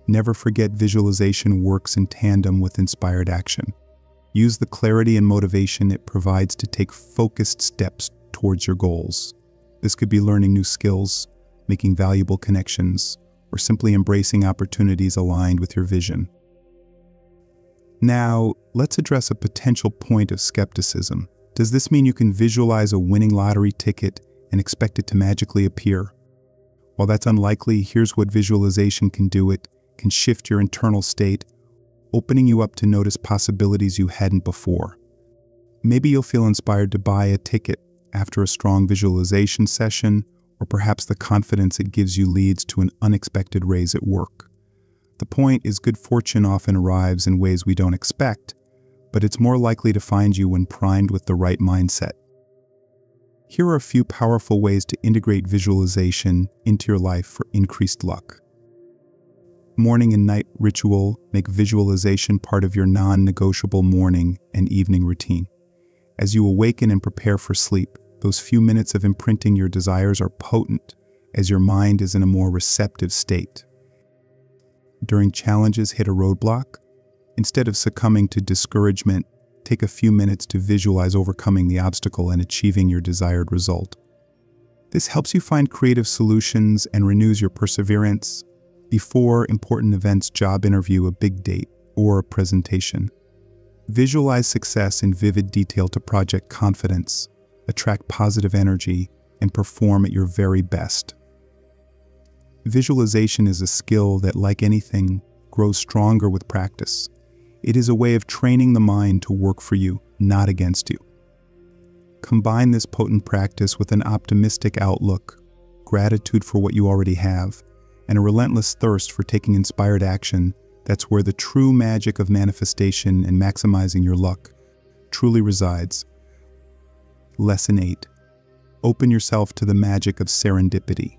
Never forget, visualization works in tandem with inspired action. Use the clarity and motivation it provides to take focused steps towards your goals. This could be learning new skills, making valuable connections, or simply embracing opportunities aligned with your vision. Now, let's address a potential point of skepticism. Does this mean you can visualize a winning lottery ticket and expect it to magically appear? While that's unlikely, here's what visualization can do. It can shift your internal state, opening you up to notice possibilities you hadn't before. Maybe you'll feel inspired to buy a ticket after a strong visualization session, or perhaps the confidence it gives you leads to an unexpected raise at work. The point is, good fortune often arrives in ways we don't expect, but it's more likely to find you when primed with the right mindset. Here are a few powerful ways to integrate visualization into your life for increased luck. Morning and night ritual. Make visualization part of your non-negotiable morning and evening routine. As you awaken and prepare for sleep, those few minutes of imprinting your desires are potent, as your mind is in a more receptive state. During challenges hit a roadblock, instead of succumbing to discouragement, take a few minutes to visualize overcoming the obstacle and achieving your desired result. This helps you find creative solutions and renews your perseverance before important events, job interview, a big date, or a presentation. Visualize success in vivid detail to project confidence, attract positive energy, and perform at your very best. Visualization is a skill that, like anything, grows stronger with practice. It is a way of training the mind to work for you, not against you. Combine this potent practice with an optimistic outlook, gratitude for what you already have, and a relentless thirst for taking inspired action. That's where the true magic of manifestation and maximizing your luck truly resides. Lesson 8. Open yourself to the magic of serendipity.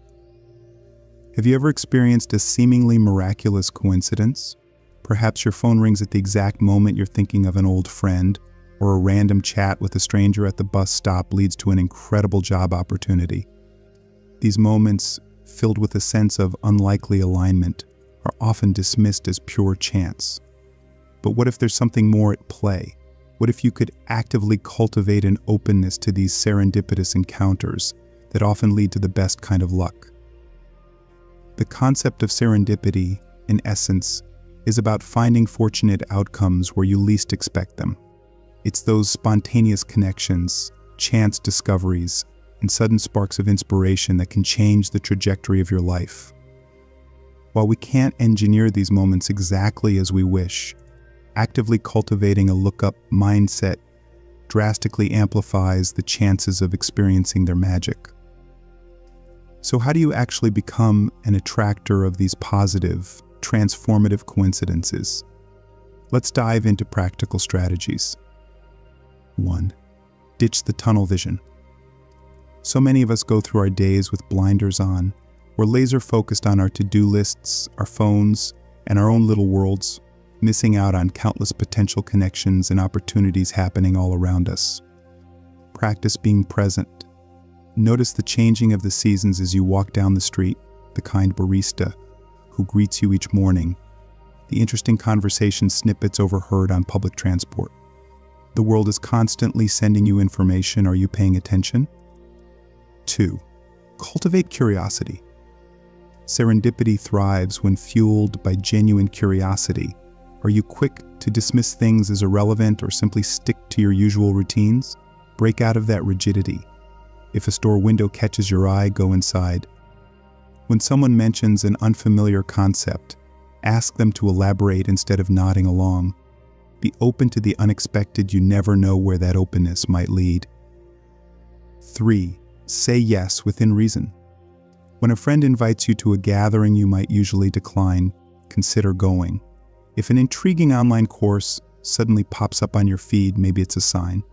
Have you ever experienced a seemingly miraculous coincidence? Perhaps your phone rings at the exact moment you're thinking of an old friend, or a random chat with a stranger at the bus stop leads to an incredible job opportunity. These moments, filled with a sense of unlikely alignment, are often dismissed as pure chance. But what if there's something more at play? What if you could actively cultivate an openness to these serendipitous encounters that often lead to the best kind of luck? The concept of serendipity, in essence, is about finding fortunate outcomes where you least expect them. It's those spontaneous connections, chance discoveries, and sudden sparks of inspiration that can change the trajectory of your life. While we can't engineer these moments exactly as we wish, actively cultivating a look-up mindset drastically amplifies the chances of experiencing their magic. So how do you actually become an attractor of these positive, transformative coincidences? Let's dive into practical strategies. 1. Ditch the tunnel vision. So many of us go through our days with blinders on. We're laser focused on our to-do lists, our phones, and our own little worlds, missing out on countless potential connections and opportunities happening all around us. Practice being present. Notice the changing of the seasons as you walk down the street, the kind barista, who greets you each morning, the interesting conversation snippets overheard on public transport. The world is constantly sending you information. Are you paying attention? 2. Cultivate curiosity. Serendipity thrives when fueled by genuine curiosity. Are you quick to dismiss things as irrelevant or simply stick to your usual routines? Break out of that rigidity. If a store window catches your eye, go inside. When someone mentions an unfamiliar concept, ask them to elaborate instead of nodding along. Be open to the unexpected. You never know where that openness might lead. 3. Say yes within reason. When a friend invites you to a gathering you might usually decline, consider going. If an intriguing online course suddenly pops up on your feed, maybe it's a sign.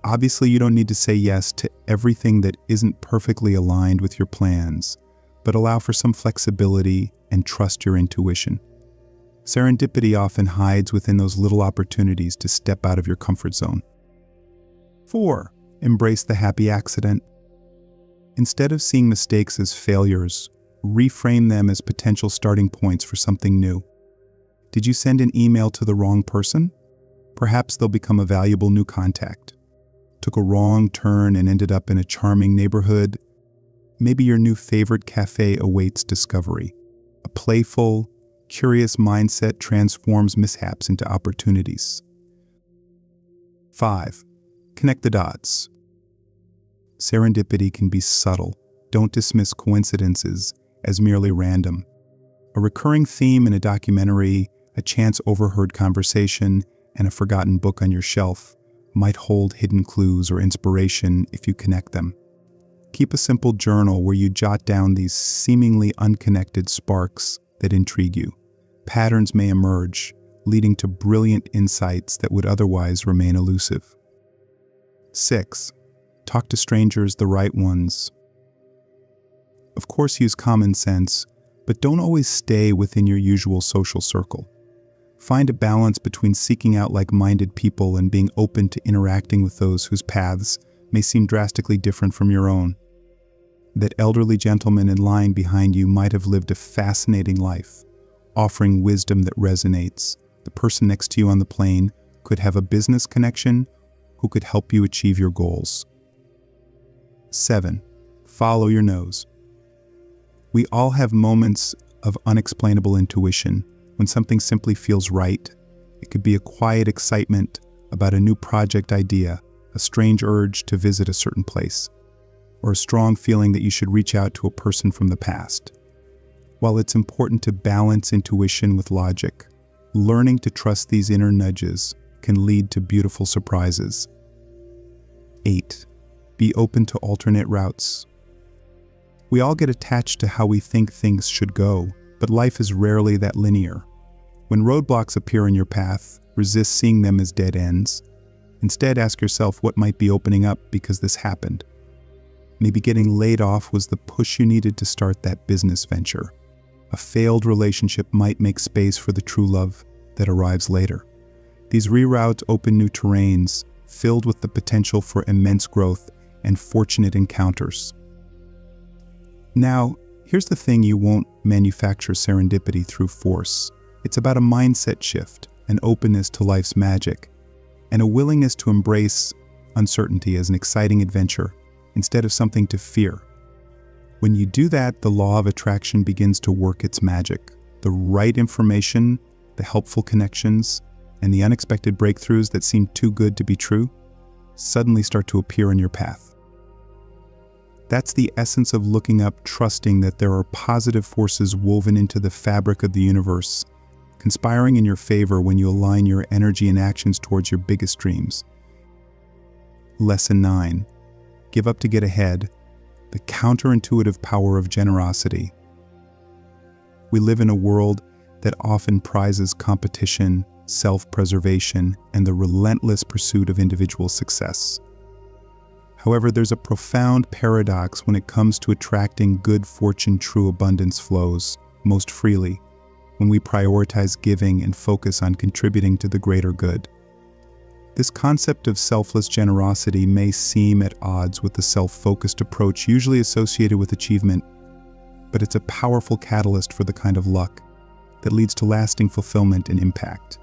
Obviously, you don't need to say yes to everything that isn't perfectly aligned with your plans, but allow for some flexibility and trust your intuition. Serendipity often hides within those little opportunities to step out of your comfort zone. 4. Embrace the happy accident. Instead of seeing mistakes as failures, reframe them as potential starting points for something new. Did you send an email to the wrong person? Perhaps they'll become a valuable new contact. Took a wrong turn and ended up in a charming neighborhood? Maybe your new favorite cafe awaits discovery. A playful, curious mindset transforms mishaps into opportunities. 5. Connect the dots. Serendipity can be subtle. Don't dismiss coincidences as merely random. A recurring theme in a documentary, a chance overheard conversation, and a forgotten book on your shelf might hold hidden clues or inspiration if you connect them. Keep a simple journal where you jot down these seemingly unconnected sparks that intrigue you. Patterns may emerge, leading to brilliant insights that would otherwise remain elusive. 6. Talk to strangers, the right ones. Of course, use common sense, but don't always stay within your usual social circle. Find a balance between seeking out like-minded people and being open to interacting with those whose paths may seem drastically different from your own. That elderly gentleman in line behind you might have lived a fascinating life, offering wisdom that resonates. The person next to you on the plane could have a business connection who could help you achieve your goals. 7. Follow your nose. We all have moments of unexplainable intuition when something simply feels right. It could be a quiet excitement about a new project idea, a strange urge to visit a certain place, or a strong feeling that you should reach out to a person from the past. While it's important to balance intuition with logic, learning to trust these inner nudges can lead to beautiful surprises. 8. Be open to alternate routes. We all get attached to how we think things should go, but life is rarely that linear. When roadblocks appear in your path, resist seeing them as dead ends. Instead, ask yourself what might be opening up because this happened. Maybe getting laid off was the push you needed to start that business venture. A failed relationship might make space for the true love that arrives later. These reroutes open new terrains, filled with the potential for immense growth and fortunate encounters. Now, here's the thing: you won't manufacture serendipity through force. It's about a mindset shift, an openness to life's magic, and a willingness to embrace uncertainty as an exciting adventure instead of something to fear. When you do that, the law of attraction begins to work its magic. The right information, the helpful connections, and the unexpected breakthroughs that seem too good to be true suddenly start to appear in your path. That's the essence of looking up, trusting that there are positive forces woven into the fabric of the universe, conspiring in your favor when you align your energy and actions towards your biggest dreams. Lesson 9. Give up to get ahead. The counterintuitive power of generosity. We live in a world that often prizes competition, self-preservation, and the relentless pursuit of individual success. However, there's a profound paradox when it comes to attracting good fortune. True abundance flows most freely when we prioritize giving and focus on contributing to the greater good. This concept of selfless generosity may seem at odds with the self-focused approach usually associated with achievement. but it's a powerful catalyst for the kind of luck that leads to lasting fulfillment and impact.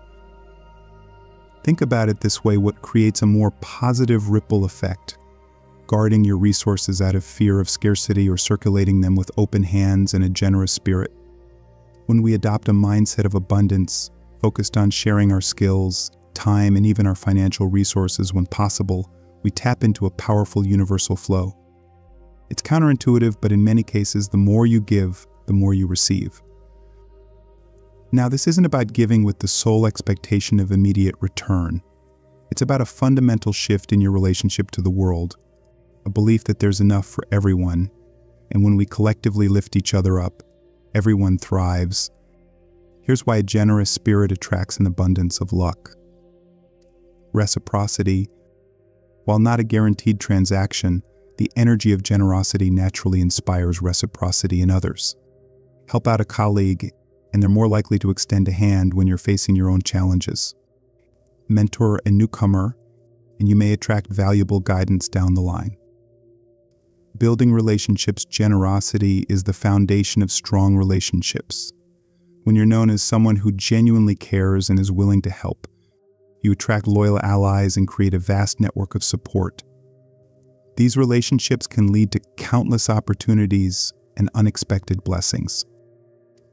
Think about it this way: what creates a more positive ripple effect? Guarding your resources out of fear of scarcity, or circulating them with open hands and a generous spirit? When we adopt a mindset of abundance, focused on sharing our skills, time, and even our financial resources when possible, we tap into a powerful universal flow. It's counterintuitive, but in many cases, the more you give, the more you receive. Now, this isn't about giving with the sole expectation of immediate return. It's about a fundamental shift in your relationship to the world, a belief that there's enough for everyone, and when we collectively lift each other up, everyone thrives. Here's why a generous spirit attracts an abundance of luck. Reciprocity. While not a guaranteed transaction, the energy of generosity naturally inspires reciprocity in others. Help out a colleague, and they're more likely to extend a hand when you're facing your own challenges. Mentor a newcomer, and you may attract valuable guidance down the line. Building relationships. Generosity is the foundation of strong relationships. When you're known as someone who genuinely cares and is willing to help, you attract loyal allies and create a vast network of support. These relationships can lead to countless opportunities and unexpected blessings.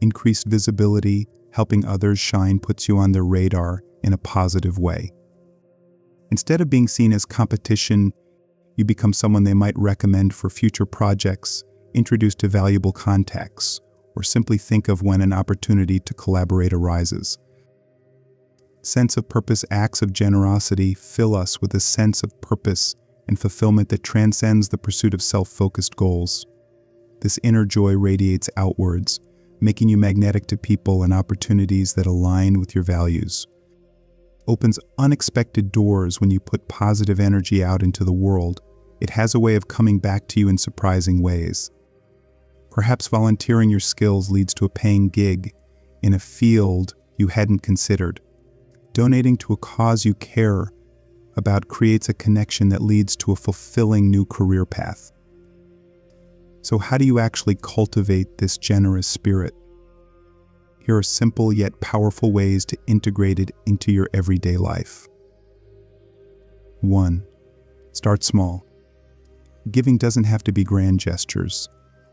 Increased visibility. Helping others shine puts you on their radar in a positive way. Instead of being seen as competition, you become someone they might recommend for future projects, introduce to valuable contacts, or simply think of when an opportunity to collaborate arises. Sense of purpose. Acts of generosity fill us with a sense of purpose and fulfillment that transcends the pursuit of self-focused goals. This inner joy radiates outwards, making you magnetic to people and opportunities that align with your values. Opens unexpected doors. When you put positive energy out into the world, it has a way of coming back to you in surprising ways. Perhaps volunteering your skills leads to a paying gig in a field you hadn't considered. Donating to a cause you care about creates a connection that leads to a fulfilling new career path. So how do you actually cultivate this generous spirit? Here are simple yet powerful ways to integrate it into your everyday life. 1. Start small. Giving doesn't have to be grand gestures.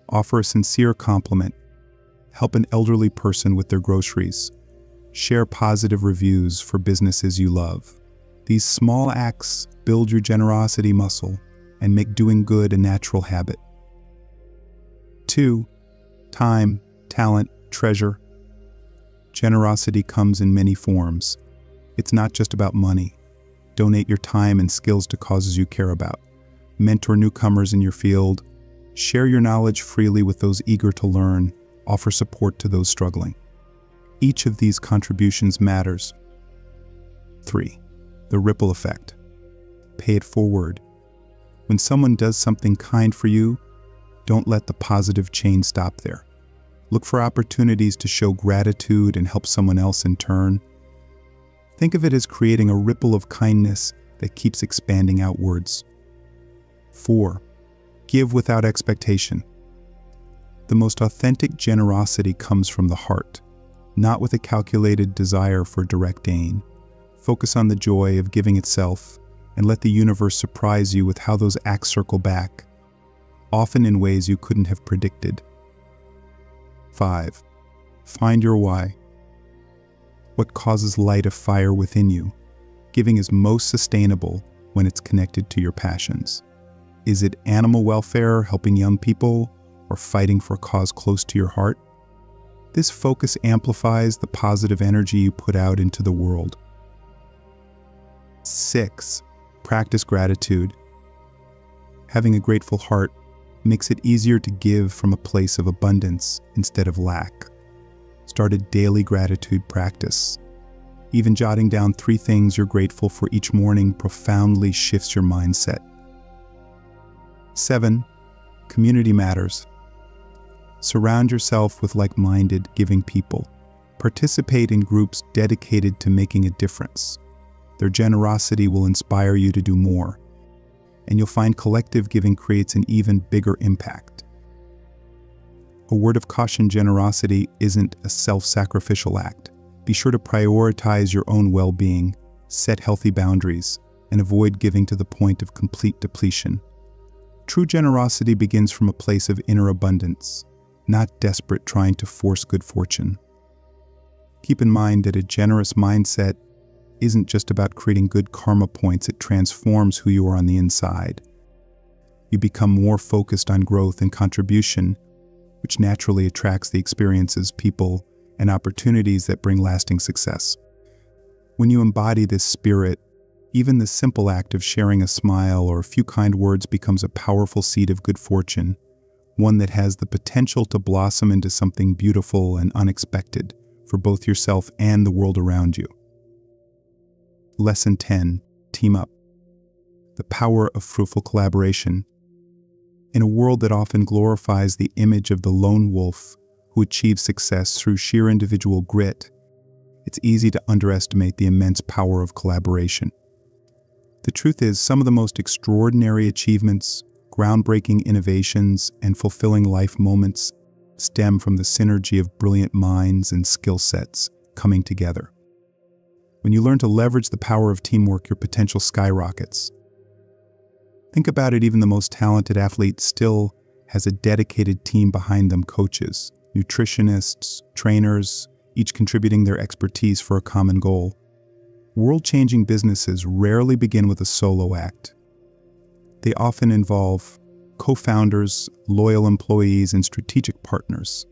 Offer a sincere compliment. Help an elderly person with their groceries. Share positive reviews for businesses you love. These small acts build your generosity muscle and make doing good a natural habit. 2. Time, talent, treasure. Generosity comes in many forms. It's not just about money. Donate your time and skills to causes you care about. Mentor newcomers in your field. Share your knowledge freely with those eager to learn. Offer support to those struggling. Each of these contributions matters. 3. The ripple effect. Pay it forward. When someone does something kind for you, don't let the positive chain stop there. Look for opportunities to show gratitude and help someone else in turn. Think of it as creating a ripple of kindness that keeps expanding outwards. 4. Give without expectation. The most authentic generosity comes from the heart, not with a calculated desire for direct gain. Focus on the joy of giving itself and let the universe surprise you with how those acts circle back, often in ways you couldn't have predicted. 5. Find your why. What causes light a fire within you? Giving is most sustainable when it's connected to your passions. Is it animal welfare, helping young people, or fighting for a cause close to your heart? This focus amplifies the positive energy you put out into the world. 6. Practice gratitude. Having a grateful heart makes it easier to give from a place of abundance instead of lack. Start a daily gratitude practice. Even jotting down 3 things you're grateful for each morning profoundly shifts your mindset. 7. Community matters. Surround yourself with like-minded, giving people. Participate in groups dedicated to making a difference. Their generosity will inspire you to do more, and you'll find collective giving creates an even bigger impact. A word of caution: generosity isn't a self-sacrificial act. Be sure to prioritize your own well-being, set healthy boundaries, and avoid giving to the point of complete depletion. True generosity begins from a place of inner abundance, not desperate trying to force good fortune. Keep in mind that a generous mindset isn't just about creating good karma points, it transforms who you are on the inside. You become more focused on growth and contribution, which naturally attracts the experiences, people, and opportunities that bring lasting success. When you embody this spirit, even the simple act of sharing a smile or a few kind words becomes a powerful seed of good fortune, one that has the potential to blossom into something beautiful and unexpected for both yourself and the world around you. Lesson 10. Team up. The power of fruitful collaboration. In a world that often glorifies the image of the lone wolf who achieves success through sheer individual grit, it's easy to underestimate the immense power of collaboration. The truth is, some of the most extraordinary achievements, groundbreaking innovations, and fulfilling life moments stem from the synergy of brilliant minds and skill sets coming together. When you learn to leverage the power of teamwork, your potential skyrockets. Think about it, even the most talented athlete still has a dedicated team behind them: coaches, nutritionists, trainers, each contributing their expertise for a common goal. World-changing businesses rarely begin with a solo act. They often involve co-founders, loyal employees, and strategic partners.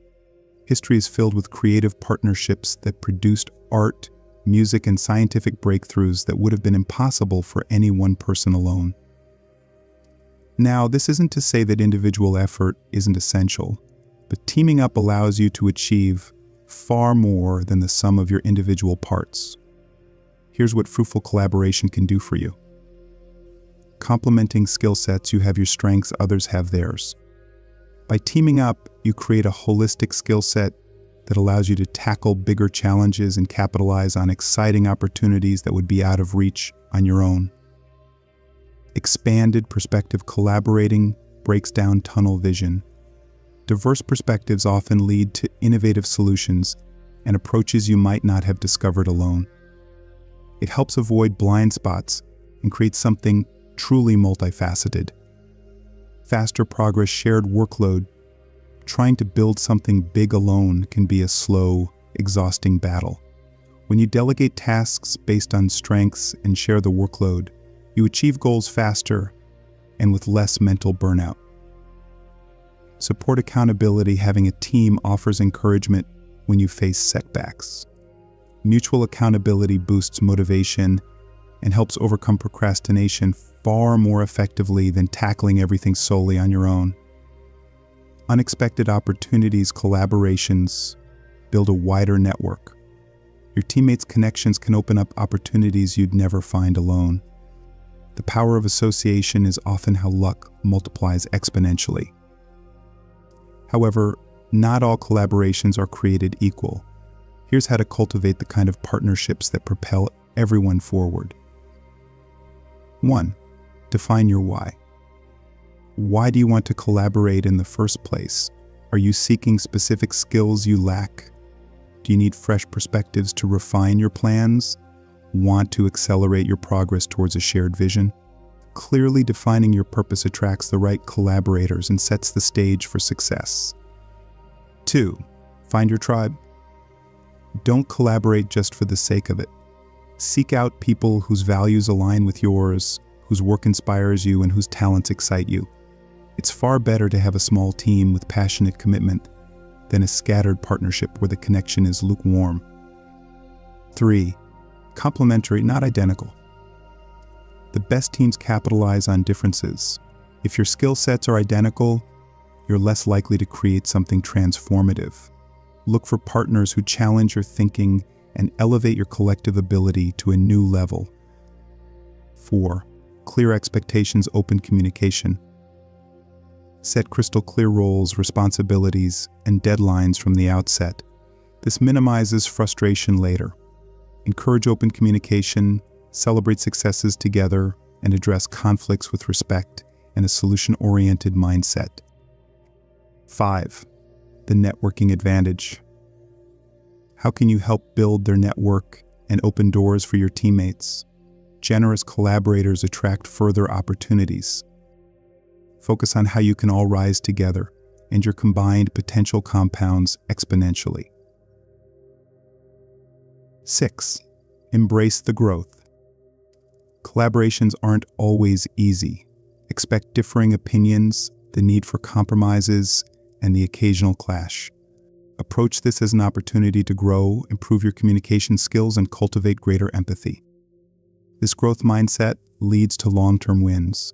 History is filled with creative partnerships that produced art, music, and scientific breakthroughs that would have been impossible for any one person alone. Now, this isn't to say that individual effort isn't essential, but teaming up allows you to achieve far more than the sum of your individual parts. Here's what fruitful collaboration can do for you. Complementing skill sets: you have your strengths, others have theirs. By teaming up, you create a holistic skill set that allows you to tackle bigger challenges and capitalize on exciting opportunities that would be out of reach on your own. Expanded perspective: collaborating breaks down tunnel vision. Diverse perspectives often lead to innovative solutions and approaches you might not have discovered alone. It helps avoid blind spots and create something truly multifaceted. Faster progress: shared workload. Trying to build something big alone can be a slow, exhausting battle. When you delegate tasks based on strengths and share the workload, you achieve goals faster and with less mental burnout. Support accountability: having a team offers encouragement when you face setbacks. Mutual accountability boosts motivation and helps overcome procrastination far more effectively than tackling everything solely on your own. Unexpected opportunities: collaborations build a wider network. Your teammates' connections can open up opportunities you'd never find alone. The power of association is often how luck multiplies exponentially. However, not all collaborations are created equal. Here's how to cultivate the kind of partnerships that propel everyone forward. 1. Define your why. Why do you want to collaborate in the first place? Are you seeking specific skills you lack? Do you need fresh perspectives to refine your plans? Want to accelerate your progress towards a shared vision? Clearly defining your purpose attracts the right collaborators and sets the stage for success. 2. Find your tribe. Don't collaborate just for the sake of it. Seek out people whose values align with yours, whose work inspires you, and whose talents excite you. It's far better to have a small team with passionate commitment than a scattered partnership where the connection is lukewarm. 3. Complementary, not identical. The best teams capitalize on differences. If your skill sets are identical, you're less likely to create something transformative. Look for partners who challenge your thinking and elevate your collective ability to a new level. 4. Clear expectations, open communication. Set crystal clear roles, responsibilities, and deadlines from the outset. This minimizes frustration later. Encourage open communication, celebrate successes together, and address conflicts with respect and a solution-oriented mindset. 5. the networking advantage. How can you help build their network and open doors for your teammates? Generous collaborators attract further opportunities. Focus on how you can all rise together and your combined potential compounds exponentially. 6. Embrace the growth. Collaborations aren't always easy. Expect differing opinions, the need for compromises, and the occasional clash. Approach this as an opportunity to grow, improve your communication skills, and cultivate greater empathy. This growth mindset leads to long-term wins.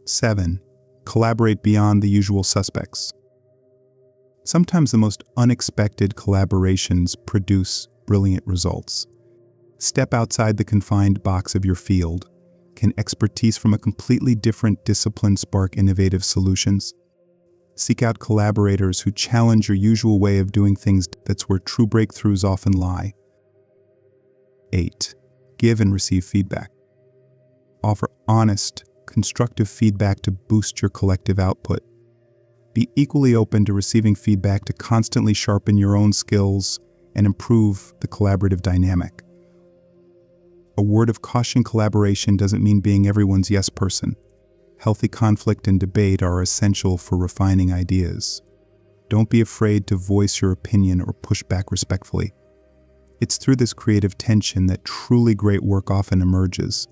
7. Collaborate beyond the usual suspects. Sometimes the most unexpected collaborations produce brilliant results. Step outside the confined box of your field. Can expertise from a completely different discipline spark innovative solutions? Seek out collaborators who challenge your usual way of doing things. That's where true breakthroughs often lie. 8. Give and receive feedback. Offer honest, constructive feedback to boost your collective output. Be equally open to receiving feedback to constantly sharpen your own skills and improve the collaborative dynamic. A word of caution: collaboration doesn't mean being everyone's yes person. Healthy conflict and debate are essential for refining ideas. Don't be afraid to voice your opinion or push back respectfully. It's through this creative tension that truly great work often emerges.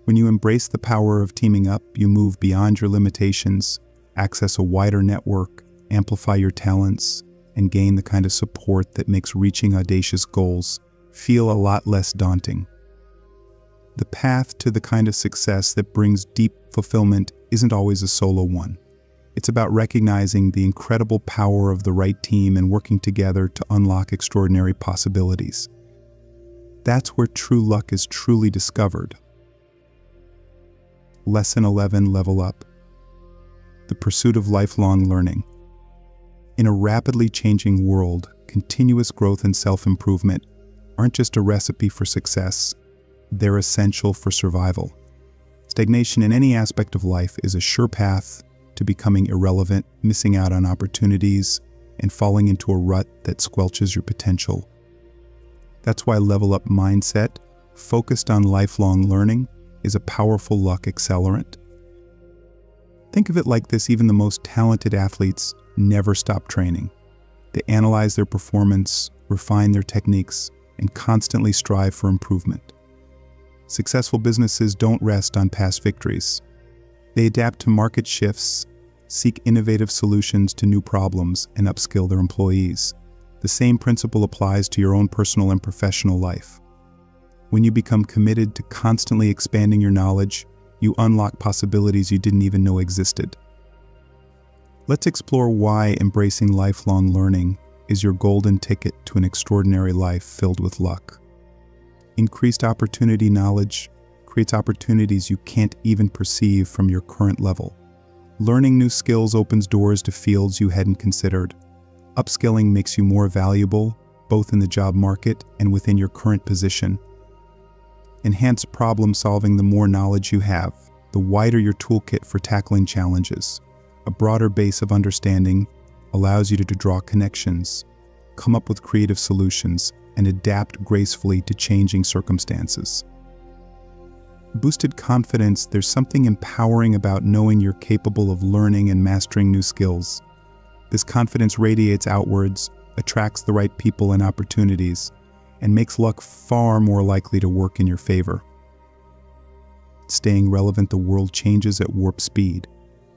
When you embrace the power of teaming up, you move beyond your limitations, access a wider network, amplify your talents, and gain the kind of support that makes reaching audacious goals feel a lot less daunting. The path to the kind of success that brings deep fulfillment isn't always a solo one. It's about recognizing the incredible power of the right team and working together to unlock extraordinary possibilities. That's where true luck is truly discovered. Lesson 11: Level Up. The pursuit of lifelong learning. In a rapidly changing world, continuous growth and self-improvement aren't just a recipe for success, they're essential for survival. Stagnation in any aspect of life is a sure path to becoming irrelevant, missing out on opportunities, and falling into a rut that squelches your potential. That's why Level Up mindset, focused on lifelong learning, is a powerful luck accelerant. Think of it like this: even the most talented athletes never stop training. They analyze their performance, refine their techniques, and constantly strive for improvement. Successful businesses don't rest on past victories. They adapt to market shifts, seek innovative solutions to new problems, and upskill their employees. The same principle applies to your own personal and professional life. When you become committed to constantly expanding your knowledge, you unlock possibilities you didn't even know existed. Let's explore why embracing lifelong learning is your golden ticket to an extraordinary life filled with luck. Increased opportunity knowledge creates opportunities you can't even perceive from your current level. Learning new skills opens doors to fields you hadn't considered. Upskilling makes you more valuable, both in the job market and within your current position. Enhance problem solving: the more knowledge you have, the wider your toolkit for tackling challenges. A broader base of understanding allows you to draw connections, come up with creative solutions, and adapt gracefully to changing circumstances. Boosted confidence: there's something empowering about knowing you're capable of learning and mastering new skills. This confidence radiates outwards, attracts the right people and opportunities, and makes luck far more likely to work in your favor. Staying relevant: the world changes at warp speed.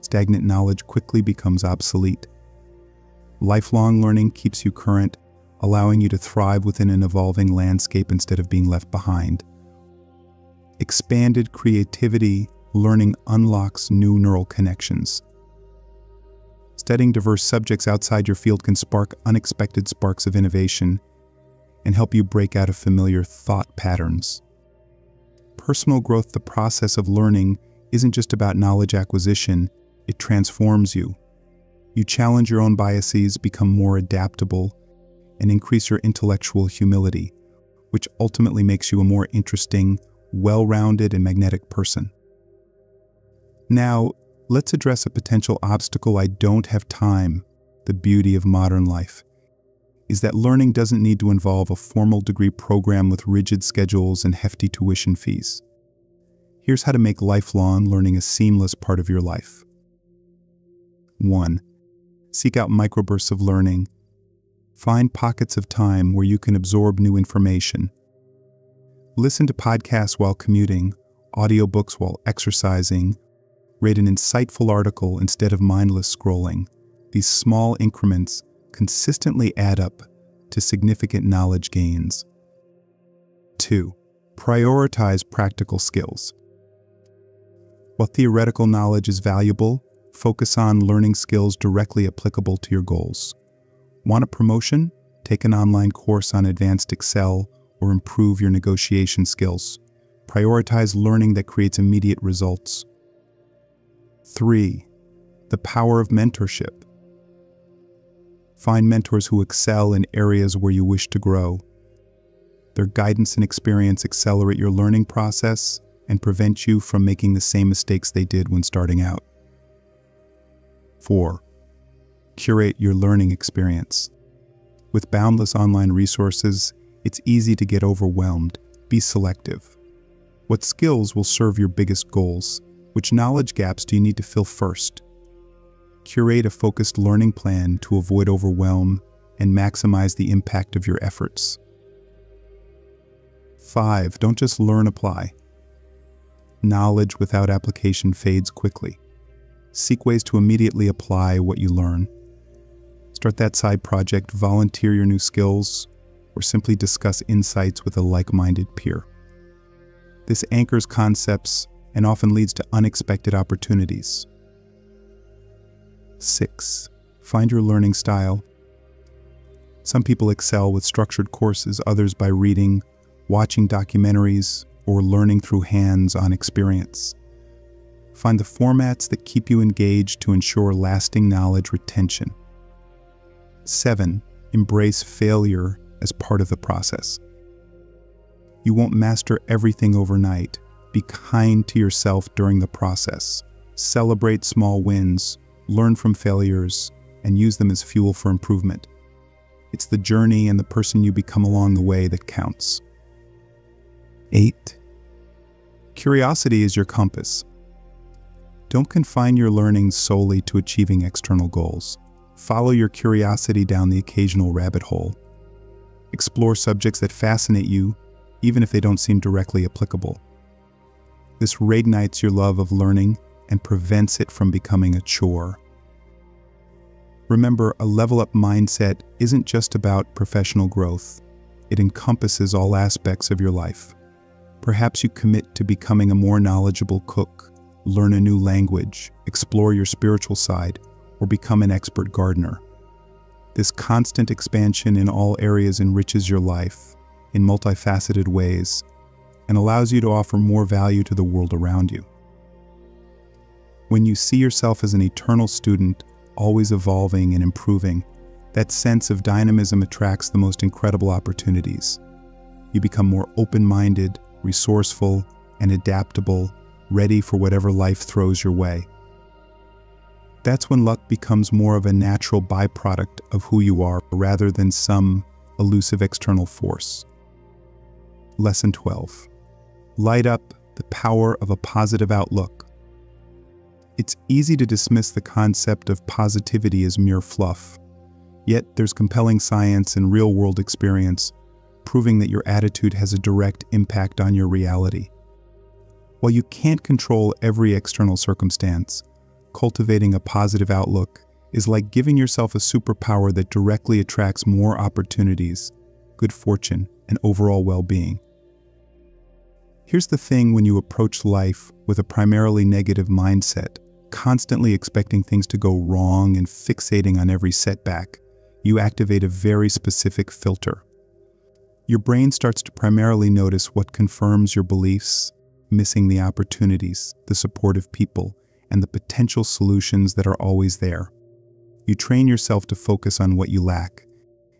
Stagnant knowledge quickly becomes obsolete. Lifelong learning keeps you current, allowing you to thrive within an evolving landscape instead of being left behind. Expanded creativity: learning unlocks new neural connections. Studying diverse subjects outside your field can spark unexpected sparks of innovation and help you break out of familiar thought patterns. Personal growth: the process of learning isn't just about knowledge acquisition, it transforms you. You challenge your own biases, become more adaptable, and increase your intellectual humility, which ultimately makes you a more interesting, well-rounded, and magnetic person. Now, Let's address a potential obstacle. I don't have time. The beauty of modern life is that learning doesn't need to involve a formal degree program with rigid schedules and hefty tuition fees. Here's how to make lifelong learning a seamless part of your life. 1. Seek out microbursts of learning. Find pockets of time where you can absorb new information. Listen to podcasts while commuting, audiobooks while exercising. Read an insightful article instead of mindless scrolling. These small increments consistently add up to significant knowledge gains. 2. Prioritize practical skills. While theoretical knowledge is valuable, focus on learning skills directly applicable to your goals. Want a promotion? Take an online course on advanced Excel or improve your negotiation skills. Prioritize learning that creates immediate results. 3. The power of mentorship. Find mentors who excel in areas where you wish to grow. Their guidance and experience accelerate your learning process and prevent you from making the same mistakes they did when starting out. 4. Curate your learning experience. With boundless online resources, it's easy to get overwhelmed. Be selective. What skills will serve your biggest goals? Which knowledge gaps do you need to fill first? Curate a focused learning plan to avoid overwhelm and maximize the impact of your efforts. 5. Don't just learn, apply. Knowledge without application fades quickly. Seek ways to immediately apply what you learn. Start that side project, volunteer your new skills, or simply discuss insights with a like-minded peer. This anchors concepts and often leads to unexpected opportunities. 6. Find your learning style. Some people excel with structured courses, others by reading, watching documentaries, or learning through hands-on experience. Find the formats that keep you engaged to ensure lasting knowledge retention. 7. Embrace failure as part of the process. You won't master everything overnight. Be kind to yourself during the process. Celebrate small wins, learn from failures, and use them as fuel for improvement. It's the journey and the person you become along the way that counts. 8. Curiosity is your compass. Don't confine your learning solely to achieving external goals. Follow your curiosity down the occasional rabbit hole. Explore subjects that fascinate you, even if they don't seem directly applicable. This reignites your love of learning and prevents it from becoming a chore. Remember, a level-up mindset isn't just about professional growth. It encompasses all aspects of your life. Perhaps you commit to becoming a more knowledgeable cook, learn a new language, explore your spiritual side, or become an expert gardener. This constant expansion in all areas enriches your life in multifaceted ways and allows you to offer more value to the world around you. When you see yourself as an eternal student, always evolving and improving, that sense of dynamism attracts the most incredible opportunities. You become more open-minded, resourceful, and adaptable, ready for whatever life throws your way. That's when luck becomes more of a natural byproduct of who you are rather than some elusive external force. Lesson 12. Light up the power of a positive outlook. It's easy to dismiss the concept of positivity as mere fluff. Yet there's compelling science and real-world experience proving that your attitude has a direct impact on your reality. While you can't control every external circumstance, cultivating a positive outlook is like giving yourself a superpower that directly attracts more opportunities, good fortune, and overall well-being. Here's the thing: when you approach life with a primarily negative mindset, constantly expecting things to go wrong and fixating on every setback, you activate a very specific filter. Your brain starts to primarily notice what confirms your beliefs, missing the opportunities, the supportive people, and the potential solutions that are always there. You train yourself to focus on what you lack,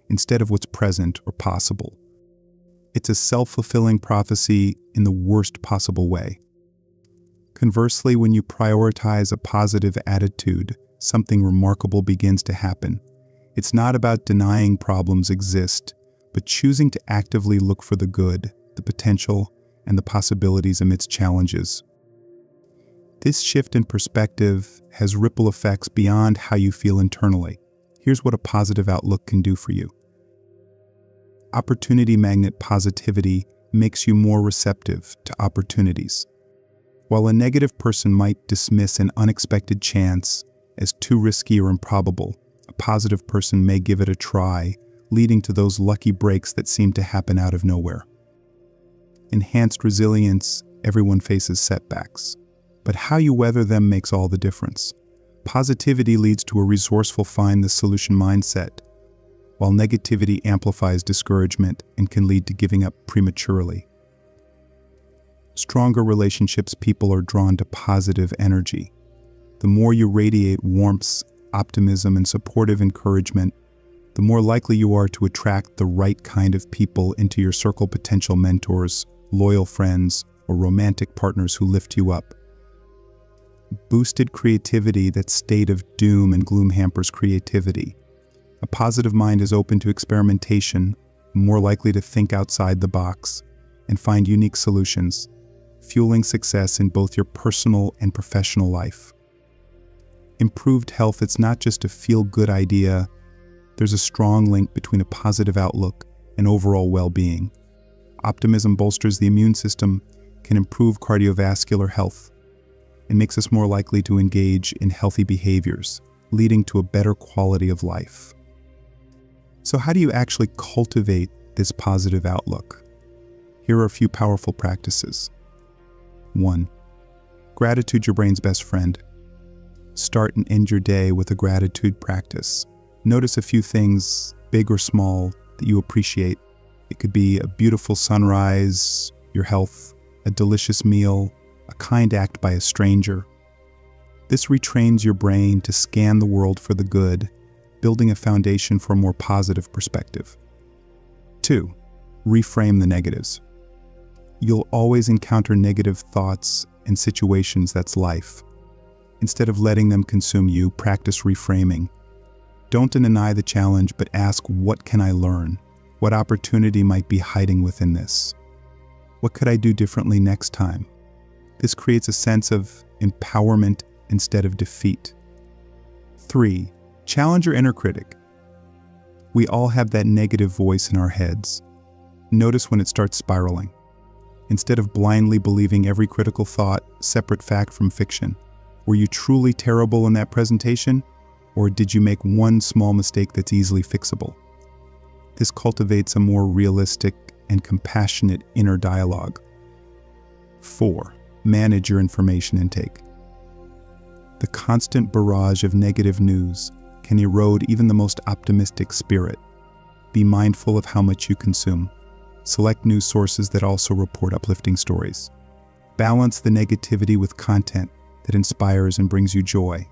instead of what's present or possible. It's a self-fulfilling prophecy in the worst possible way. Conversely, when you prioritize a positive attitude, something remarkable begins to happen. It's not about denying problems exist, but choosing to actively look for the good, the potential, and the possibilities amidst challenges. This shift in perspective has ripple effects beyond how you feel internally. Here's what a positive outlook can do for you. Opportunity magnet positivity makes you more receptive to opportunities. While a negative person might dismiss an unexpected chance as too risky or improbable, a positive person may give it a try, leading to those lucky breaks that seem to happen out of nowhere. Enhanced resilience. Everyone faces setbacks, but how you weather them makes all the difference. Positivity leads to a resourceful find-the-solution mindset, while negativity amplifies discouragement and can lead to giving up prematurely. Stronger relationships. People are drawn to positive energy. The more you radiate warmth, optimism, and supportive encouragement, the more likely you are to attract the right kind of people into your circle. Potential mentors, loyal friends, or romantic partners who lift you up. Boosted creativity. That state of doom and gloom hampers creativity. A positive mind is open to experimentation, more likely to think outside the box, and find unique solutions, fueling success in both your personal and professional life. Improved health. It's not just a feel-good idea. There's a strong link between a positive outlook and overall well-being. Optimism bolsters the immune system, can improve cardiovascular health, and makes us more likely to engage in healthy behaviors, leading to a better quality of life. So how do you actually cultivate this positive outlook? Here are a few powerful practices. 1. Gratitude, your brain's best friend. Start and end your day with a gratitude practice. Notice a few things, big or small, that you appreciate. It could be a beautiful sunrise, your health, a delicious meal, a kind act by a stranger. This retrains your brain to scan the world for the good, building a foundation for a more positive perspective. 2. Reframe the negatives. You'll always encounter negative thoughts and situations. That's life. Instead of letting them consume you, practice reframing. Don't deny the challenge, but ask, what can I learn? What opportunity might be hiding within this? What could I do differently next time? This creates a sense of empowerment instead of defeat. 3. Challenge your inner critic. We all have that negative voice in our heads. Notice when it starts spiraling. Instead of blindly believing every critical thought, separate fact from fiction. Were you truly terrible in that presentation? Or did you make one small mistake that's easily fixable? This cultivates a more realistic and compassionate inner dialogue. 4. Manage your information intake. The constant barrage of negative news can erode even the most optimistic spirit. Be mindful of how much you consume. Select news sources that also report uplifting stories. Balance the negativity with content that inspires and brings you joy.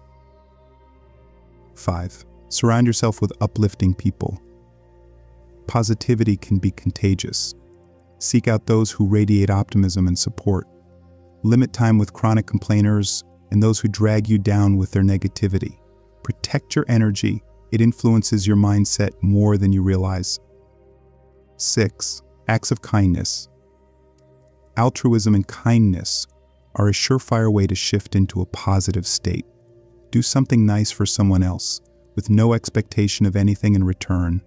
5. Surround yourself with uplifting people. Positivity can be contagious. Seek out those who radiate optimism and support. Limit time with chronic complainers and those who drag you down with their negativity. Protect your energy. It influences your mindset more than you realize. 6. Acts of kindness. Altruism and kindness are a surefire way to shift into a positive state. Do something nice for someone else, with no expectation of anything in return.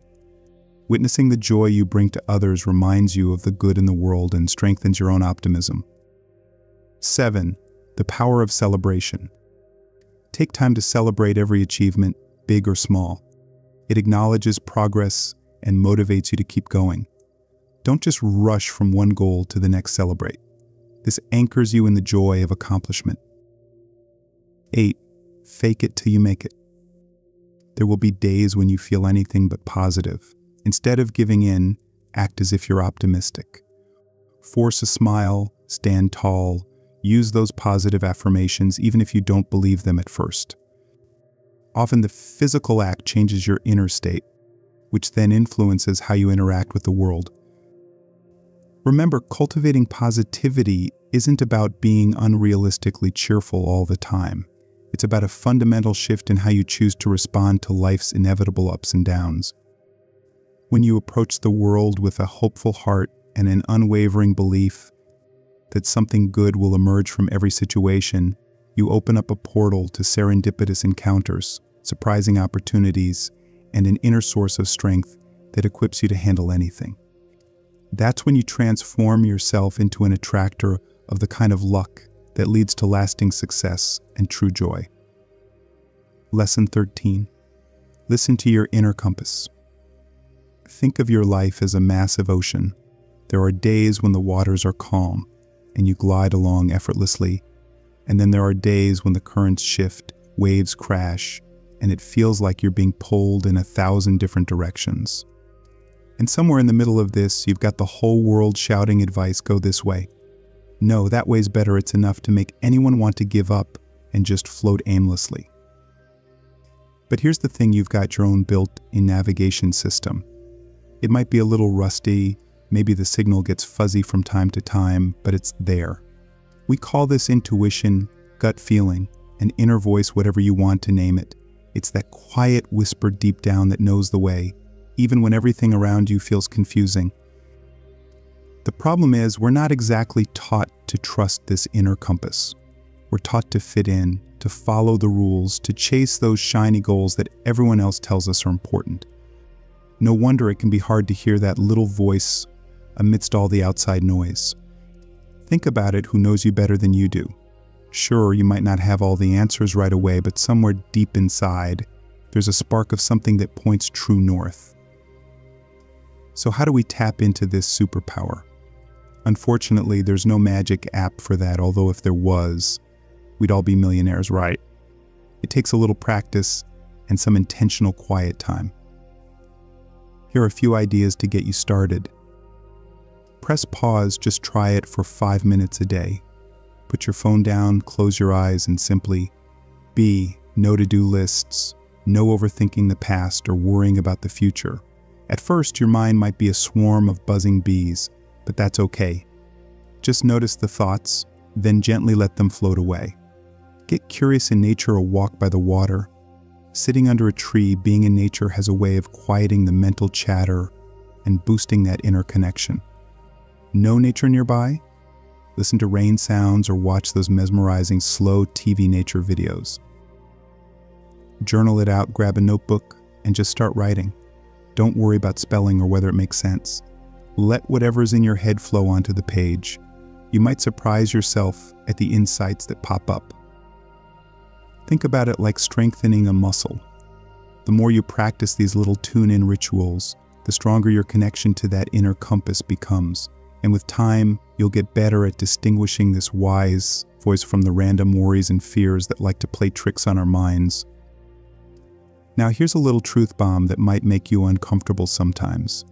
Witnessing the joy you bring to others reminds you of the good in the world and strengthens your own optimism. 7. The power of celebration. Take time to celebrate every achievement, big or small. It acknowledges progress and motivates you to keep going. Don't just rush from one goal to the next. Celebrate. This anchors you in the joy of accomplishment. 8. Fake it till you make it. There will be days when you feel anything but positive. Instead of giving in, act as if you're optimistic. Force a smile, stand tall, use those positive affirmations even if you don't believe them at first. Often the physical act changes your inner state, which then influences how you interact with the world. Remember, cultivating positivity isn't about being unrealistically cheerful all the time. It's about a fundamental shift in how you choose to respond to life's inevitable ups and downs. When you approach the world with a hopeful heart and an unwavering belief that something good will emerge from every situation, you open up a portal to serendipitous encounters, surprising opportunities, and an inner source of strength that equips you to handle anything. That's when you transform yourself into an attractor of the kind of luck that leads to lasting success and true joy. Lesson 13. Listen to your inner compass. Think of your life as a massive ocean. There are days when the waters are calm and you glide along effortlessly, and then there are days when the currents shift, waves crash, and it feels like you're being pulled in 1,000 different directions. And somewhere in the middle of this, you've got the whole world shouting advice, go this way. No, that way's better. It's enough to make anyone want to give up and just float aimlessly. But here's the thing, you've got your own built-in navigation system. It might be a little rusty, maybe the signal gets fuzzy from time to time, but it's there. We call this intuition, gut feeling, an inner voice, whatever you want to name it. It's that quiet whisper deep down that knows the way, even when everything around you feels confusing. The problem is, we're not exactly taught to trust this inner compass. We're taught to fit in, to follow the rules, to chase those shiny goals that everyone else tells us are important. No wonder it can be hard to hear that little voice amidst all the outside noise. Think about it, who knows you better than you do? Sure, you might not have all the answers right away, but somewhere deep inside, there's a spark of something that points true north. So how do we tap into this superpower? Unfortunately, there's no magic app for that, although if there was, we'd all be millionaires, right? It takes a little practice and some intentional quiet time. Here are a few ideas to get you started. Press pause, just try it for 5 minutes a day. Put your phone down, close your eyes, and simply be. No to-do lists, no overthinking the past or worrying about the future. At first, your mind might be a swarm of buzzing bees, but that's okay. Just notice the thoughts, then gently let them float away. Get curious in nature or walk by the water. Sitting under a tree, being in nature has a way of quieting the mental chatter and boosting that inner connection. No nature nearby? Listen to rain sounds or watch those mesmerizing slow TV nature videos. Journal it out, grab a notebook, and just start writing. Don't worry about spelling or whether it makes sense. Let whatever's in your head flow onto the page. You might surprise yourself at the insights that pop up. Think about it like strengthening a muscle. The more you practice these little tune-in rituals, the stronger your connection to that inner compass becomes. And with time, you'll get better at distinguishing this wise voice from the random worries and fears that like to play tricks on our minds. Now here's a little truth bomb that might make you uncomfortable sometimes.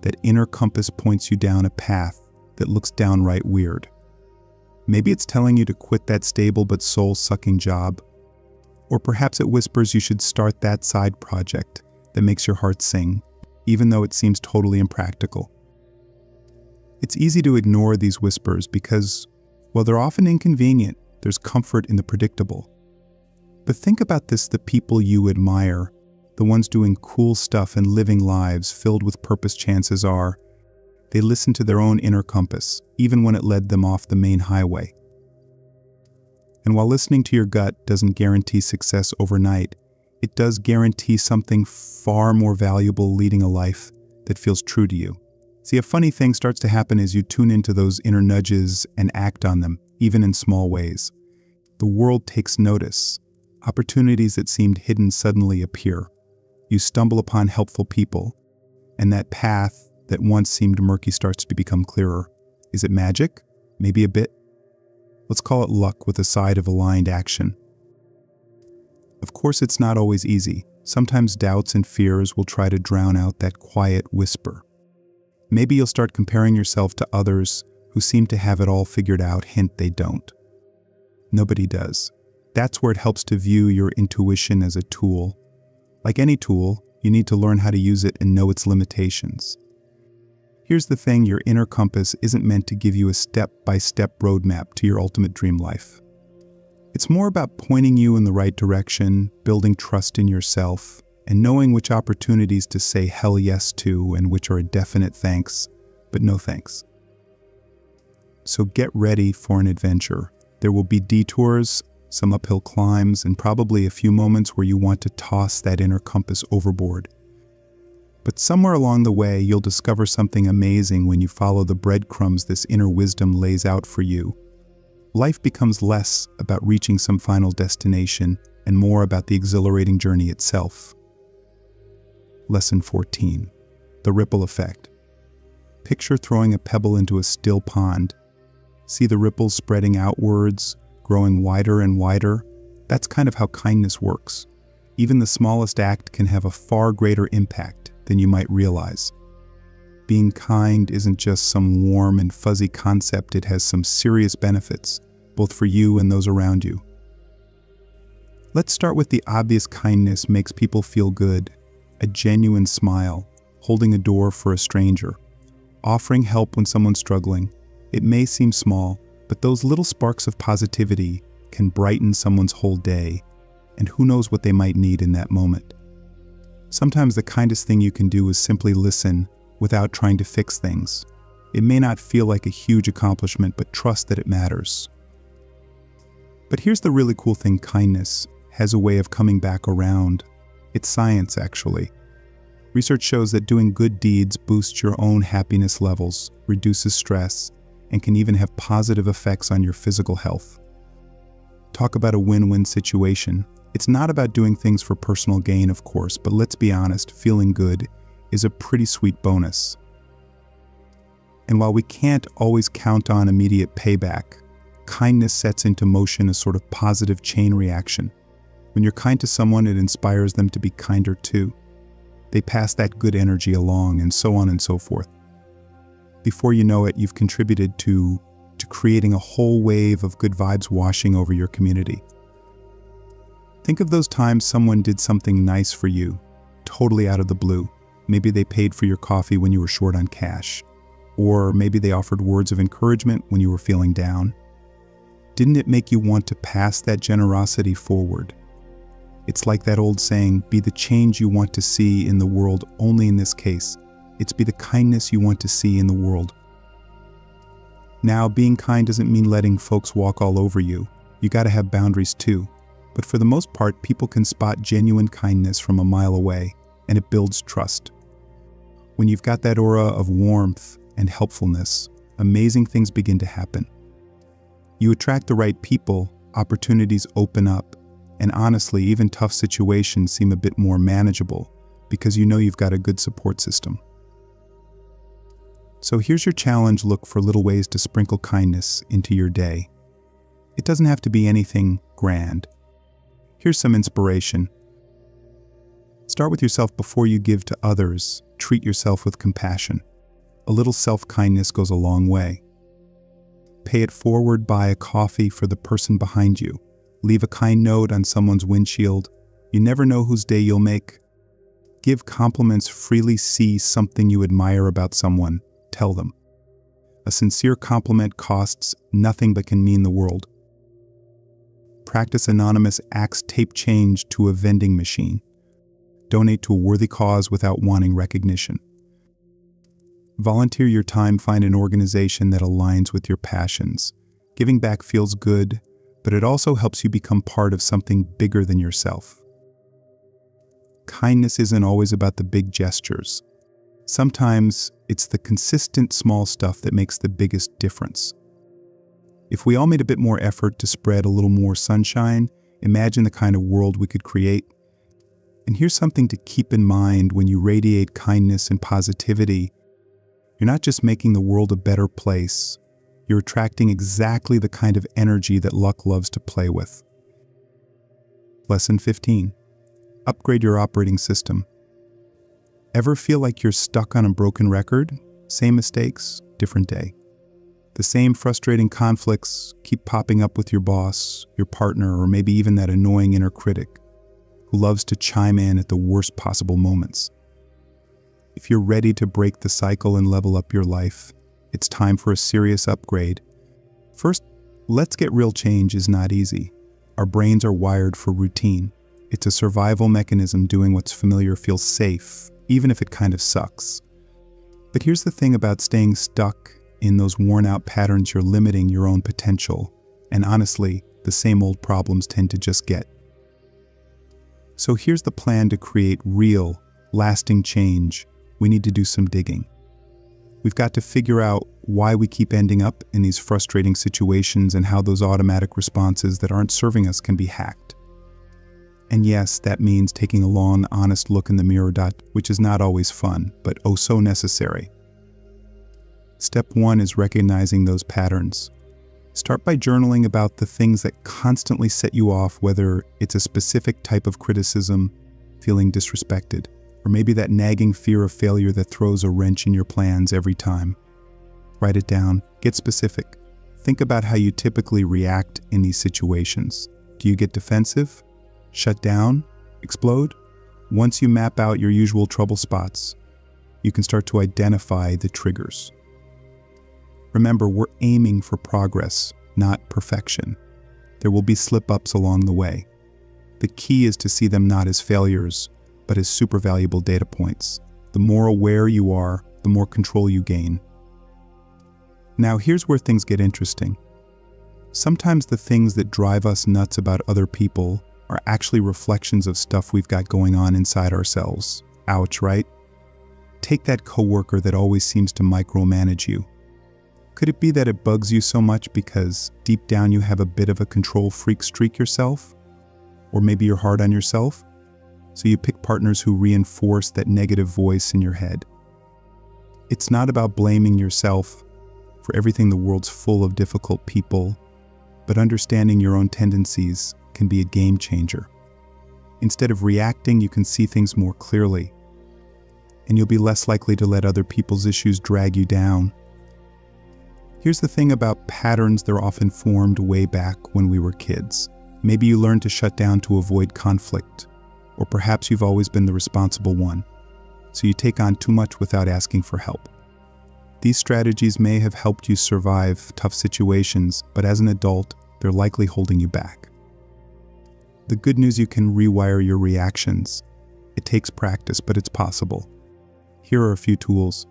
That inner compass points you down a path that looks downright weird. Maybe it's telling you to quit that stable but soul-sucking job. Or perhaps it whispers you should start that side project that makes your heart sing, even though it seems totally impractical. It's easy to ignore these whispers because, while they're often inconvenient, there's comfort in the predictable. But think about this, the people you admire, the ones doing cool stuff and living lives filled with purpose, chances are, they listen to their own inner compass, even when it led them off the main highway. And while listening to your gut doesn't guarantee success overnight, it does guarantee something far more valuable, leading a life that feels true to you. See, a funny thing starts to happen as you tune into those inner nudges and act on them, even in small ways. The world takes notice. Opportunities that seemed hidden suddenly appear. You stumble upon helpful people, and that path that once seemed murky starts to become clearer. Is it magic? Maybe a bit. Let's call it luck with a side of aligned action. Of course, it's not always easy. Sometimes doubts and fears will try to drown out that quiet whisper. Maybe you'll start comparing yourself to others who seem to have it all figured out. Hint, they don't. Nobody does. That's where it helps to view your intuition as a tool. Like any tool, you need to learn how to use it and know its limitations. Here's the thing, your inner compass isn't meant to give you a step-by-step roadmap to your ultimate dream life. It's more about pointing you in the right direction, building trust in yourself, and knowing which opportunities to say hell yes to and which are a definite thanks, but no thanks. So get ready for an adventure. There will be detours, some uphill climbs, and probably a few moments where you want to toss that inner compass overboard. But somewhere along the way, you'll discover something amazing when you follow the breadcrumbs this inner wisdom lays out for you. Life becomes less about reaching some final destination and more about the exhilarating journey itself. Lesson 14. The ripple effect. Picture throwing a pebble into a still pond. See the ripples spreading outwards, growing wider and wider? That's kind of how kindness works. Even the smallest act can have a far greater impact than you might realize. Being kind isn't just some warm and fuzzy concept, it has some serious benefits, both for you and those around you. Let's start with the obvious. Kindness makes people feel good. A genuine smile, holding a door for a stranger, offering help when someone's struggling. It may seem small, but those little sparks of positivity can brighten someone's whole day, and who knows what they might need in that moment. Sometimes the kindest thing you can do is simply listen without trying to fix things. It may not feel like a huge accomplishment, but trust that it matters. But here's the really cool thing, kindness has a way of coming back around. It's science, actually. Research shows that doing good deeds boosts your own happiness levels, reduces stress, and can even have positive effects on your physical health. Talk about a win-win situation. It's not about doing things for personal gain, of course, but let's be honest, feeling good is a pretty sweet bonus. And while we can't always count on immediate payback, kindness sets into motion a sort of positive chain reaction. When you're kind to someone, it inspires them to be kinder too. They pass that good energy along, and so on and so forth. Before you know it, you've contributed to creating a whole wave of good vibes washing over your community. Think of those times someone did something nice for you, totally out of the blue. Maybe they paid for your coffee when you were short on cash. Or maybe they offered words of encouragement when you were feeling down. Didn't it make you want to pass that generosity forward? It's like that old saying, be the change you want to see in the world. Only in this case, it's be the kindness you want to see in the world. Now, being kind doesn't mean letting folks walk all over you. You gotta have boundaries too. But for the most part, people can spot genuine kindness from a mile away, and it builds trust. When you've got that aura of warmth and helpfulness, amazing things begin to happen. You attract the right people, opportunities open up, and honestly, even tough situations seem a bit more manageable because you know you've got a good support system. So here's your challenge. Look for little ways to sprinkle kindness into your day. It doesn't have to be anything grand. Here's some inspiration. Start with yourself before you give to others. Treat yourself with compassion. A little self-kindness goes a long way. Pay it forward, buy a coffee for the person behind you. Leave a kind note on someone's windshield. You never know whose day you'll make. Give compliments freely. See something you admire about someone. Tell them. A sincere compliment costs nothing but can mean the world. Practice anonymous acts. Tape change to a vending machine. Donate to a worthy cause without wanting recognition. Volunteer your time. Find an organization that aligns with your passions. Giving back feels good, but it also helps you become part of something bigger than yourself. Kindness isn't always about the big gestures. Sometimes it's the consistent small stuff that makes the biggest difference. If we all made a bit more effort to spread a little more sunshine, imagine the kind of world we could create. And here's something to keep in mind: when you radiate kindness and positivity, you're not just making the world a better place, you're attracting exactly the kind of energy that luck loves to play with. Lesson 15. Upgrade your operating system. Ever feel like you're stuck on a broken record? Same mistakes, different day. The same frustrating conflicts keep popping up with your boss, your partner, or maybe even that annoying inner critic who loves to chime in at the worst possible moments. If you're ready to break the cycle and level up your life, it's time for a serious upgrade. First, let's get real. Change is not easy. Our brains are wired for routine. It's a survival mechanism. Doing what's familiar feels safe, even if it kind of sucks. But here's the thing about staying stuck in those worn-out patterns: you're limiting your own potential. And honestly, the same old problems tend to just get. So here's the plan to create real, lasting change. We need to do some digging. We've got to figure out why we keep ending up in these frustrating situations and how those automatic responses that aren't serving us can be hacked. And yes, that means taking a long, honest look in the mirror, which is not always fun, but oh so necessary. Step 1 is recognizing those patterns. Start by journaling about the things that constantly set you off, whether it's a specific type of criticism, feeling disrespected, or maybe that nagging fear of failure that throws a wrench in your plans every time. Write it down. Get specific. Think about how you typically react in these situations. Do you get defensive? Shut down? Explode? Once you map out your usual trouble spots, you can start to identify the triggers. Remember, we're aiming for progress, not perfection. There will be slip-ups along the way. The key is to see them not as failures, but as super valuable data points. The more aware you are, the more control you gain. Now, here's where things get interesting. Sometimes the things that drive us nuts about other people are actually reflections of stuff we've got going on inside ourselves. Ouch, right? Take that coworker that always seems to micromanage you. Could it be that it bugs you so much because deep down you have a bit of a control freak streak yourself? Or maybe you're hard on yourself? So you pick partners who reinforce that negative voice in your head. It's not about blaming yourself for everything. The world's full of difficult people, but understanding your own tendencies can be a game changer. Instead of reacting, you can see things more clearly, and you'll be less likely to let other people's issues drag you down. Here's the thing about patterns: they're often formed way back when we were kids. Maybe you learned to shut down to avoid conflict, or perhaps you've always been the responsible one, so you take on too much without asking for help. These strategies may have helped you survive tough situations, but as an adult, they're likely holding you back. The good news: you can rewire your reactions. It takes practice, but it's possible. Here are a few tools.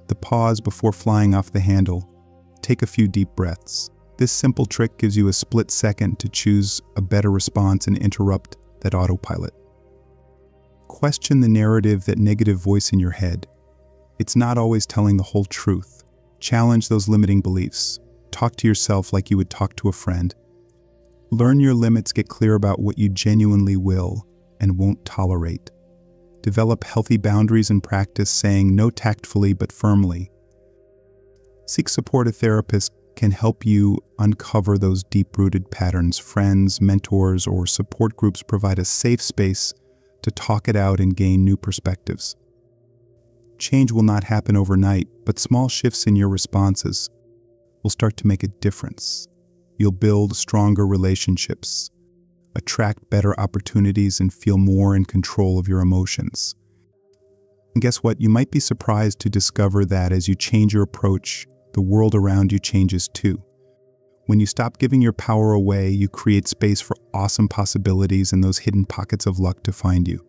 The pause before flying off the handle. Take a few deep breaths. This simple trick gives you a split second to choose a better response and interrupt that autopilot. Question the narrative, that negative voice in your head. It's not always telling the whole truth. Challenge those limiting beliefs. Talk to yourself like you would talk to a friend. Learn your limits. Get clear about what you genuinely will and won't tolerate. Develop healthy boundaries and practice saying no tactfully but firmly. Seek support. A therapist can help you uncover those deep-rooted patterns. Friends, mentors, or support groups provide a safe space to talk it out and gain new perspectives. Change will not happen overnight, but small shifts in your responses will start to make a difference. You'll build stronger relationships, attract better opportunities, and feel more in control of your emotions. And guess what? You might be surprised to discover that as you change your approach, the world around you changes too. When you stop giving your power away, you create space for awesome possibilities and those hidden pockets of luck to find you.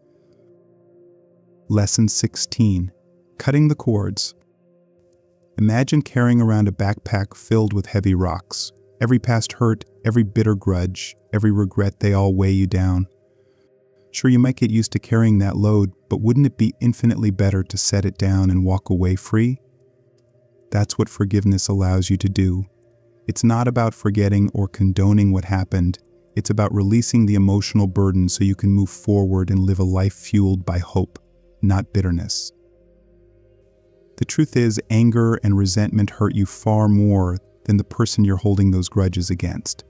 Lesson 16. Cutting the cords. Imagine carrying around a backpack filled with heavy rocks. Every past hurt, every bitter grudge, every regret, they all weigh you down. Sure, you might get used to carrying that load, but wouldn't it be infinitely better to set it down and walk away free? That's what forgiveness allows you to do. It's not about forgetting or condoning what happened. It's about releasing the emotional burden so you can move forward and live a life fueled by hope, not bitterness. The truth is, anger and resentment hurt you far more than the person you're holding those grudges against.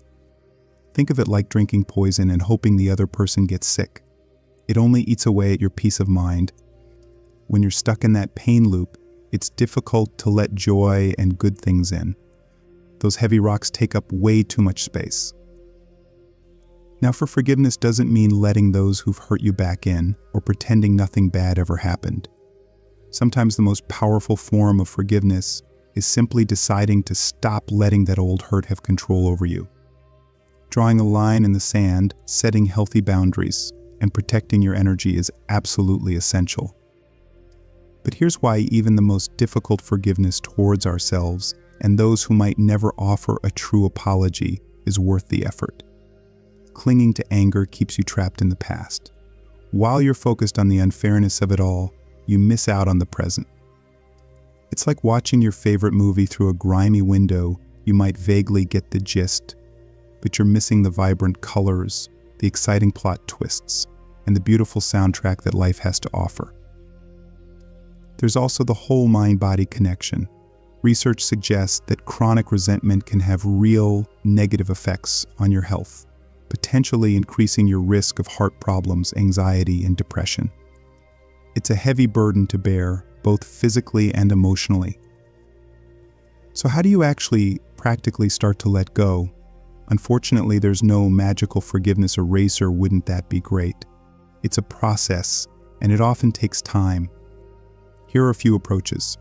Think of it like drinking poison and hoping the other person gets sick. It only eats away at your peace of mind. When you're stuck in that pain loop, it's difficult to let joy and good things in. Those heavy rocks take up way too much space. Now, for forgiveness doesn't mean letting those who've hurt you back in or pretending nothing bad ever happened. Sometimes the most powerful form of forgiveness is simply deciding to stop letting that old hurt have control over you. Drawing a line in the sand, setting healthy boundaries, and protecting your energy is absolutely essential. But here's why even the most difficult forgiveness towards ourselves and those who might never offer a true apology is worth the effort. Clinging to anger keeps you trapped in the past. While you're focused on the unfairness of it all, you miss out on the present. It's like watching your favorite movie through a grimy window. You might vaguely get the gist, but you're missing the vibrant colors, the exciting plot twists, and the beautiful soundtrack that life has to offer. There's also the whole mind-body connection. Research suggests that chronic resentment can have real negative effects on your health, potentially increasing your risk of heart problems, anxiety, and depression. It's a heavy burden to bear, both physically and emotionally. So how do you actually practically start to let go? Unfortunately, there's no magical forgiveness eraser. Wouldn't that be great? It's a process, and it often takes time. Here are a few approaches.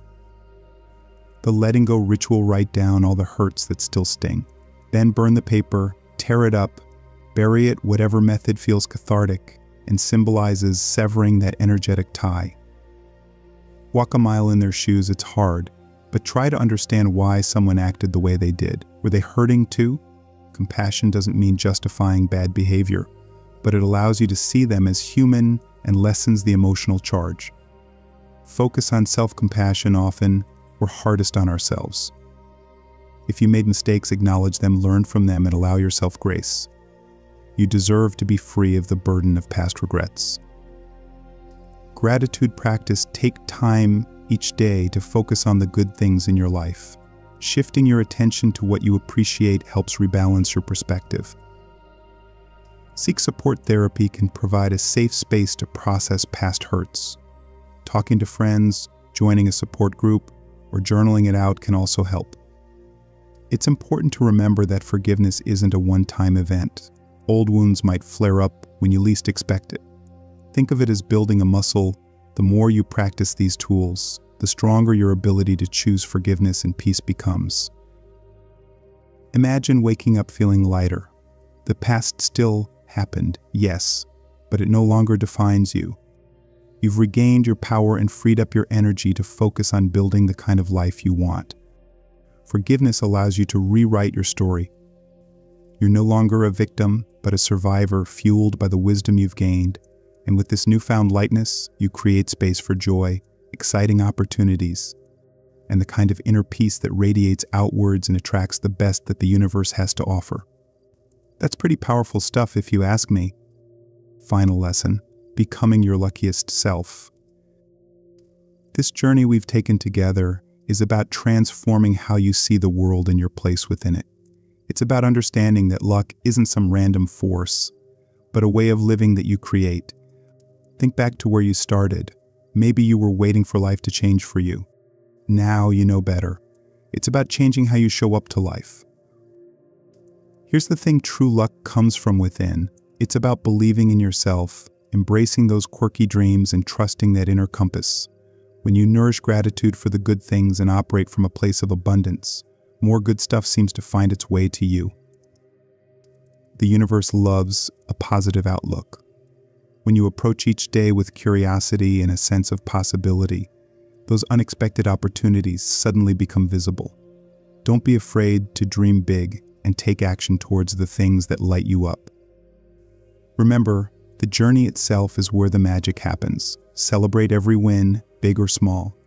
The letting go ritual: write down all the hurts that still sting. Then burn the paper, tear it up, bury it, whatever method feels cathartic and symbolizes severing that energetic tie. Walk a mile in their shoes. It's hard, but try to understand why someone acted the way they did. Were they hurting too? Compassion doesn't mean justifying bad behavior, but it allows you to see them as human and lessens the emotional charge. Focus on self-compassion. Often, we're hardest on ourselves. If you made mistakes, acknowledge them, learn from them, and allow yourself grace. You deserve to be free of the burden of past regrets. Gratitude practice: take time each day to focus on the good things in your life. Shifting your attention to what you appreciate helps rebalance your perspective. Seek support. Therapy can provide a safe space to process past hurts. Talking to friends, joining a support group, or journaling it out can also help. It's important to remember that forgiveness isn't a one-time event. Old wounds might flare up when you least expect it. Think of it as building a muscle. The more you practice these tools, the stronger your ability to choose forgiveness and peace becomes. Imagine waking up feeling lighter. The past still happened, yes, but it no longer defines you. You've regained your power and freed up your energy to focus on building the kind of life you want. Forgiveness allows you to rewrite your story. You're no longer a victim, but a survivor fueled by the wisdom you've gained. And with this newfound lightness, you create space for joy, exciting opportunities, and the kind of inner peace that radiates outwards and attracts the best that the universe has to offer. That's pretty powerful stuff if you ask me. Final lesson: becoming your luckiest self. This journey we've taken together is about transforming how you see the world and your place within it. It's about understanding that luck isn't some random force, but a way of living that you create. Think back to where you started. Maybe you were waiting for life to change for you. Now you know better. It's about changing how you show up to life. Here's the thing: true luck comes from within. It's about believing in yourself, embracing those quirky dreams, and trusting that inner compass. When you nourish gratitude for the good things and operate from a place of abundance, more good stuff seems to find its way to you. The universe loves a positive outlook. When you approach each day with curiosity and a sense of possibility, those unexpected opportunities suddenly become visible. Don't be afraid to dream big and take action towards the things that light you up. Remember, the journey itself is where the magic happens. Celebrate every win, big or small.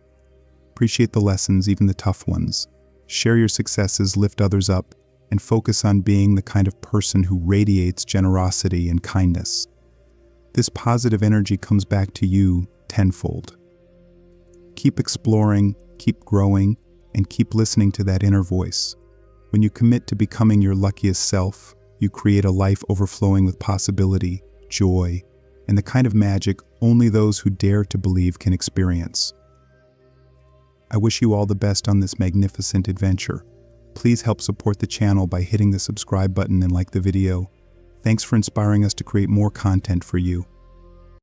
Appreciate the lessons, even the tough ones. Share your successes, lift others up, and focus on being the kind of person who radiates generosity and kindness. This positive energy comes back to you tenfold. Keep exploring, keep growing, and keep listening to that inner voice. When you commit to becoming your luckiest self, you create a life overflowing with possibility, joy, and the kind of magic only those who dare to believe can experience. I wish you all the best on this magnificent adventure. Please help support the channel by hitting the subscribe button and like the video. Thanks for inspiring us to create more content for you.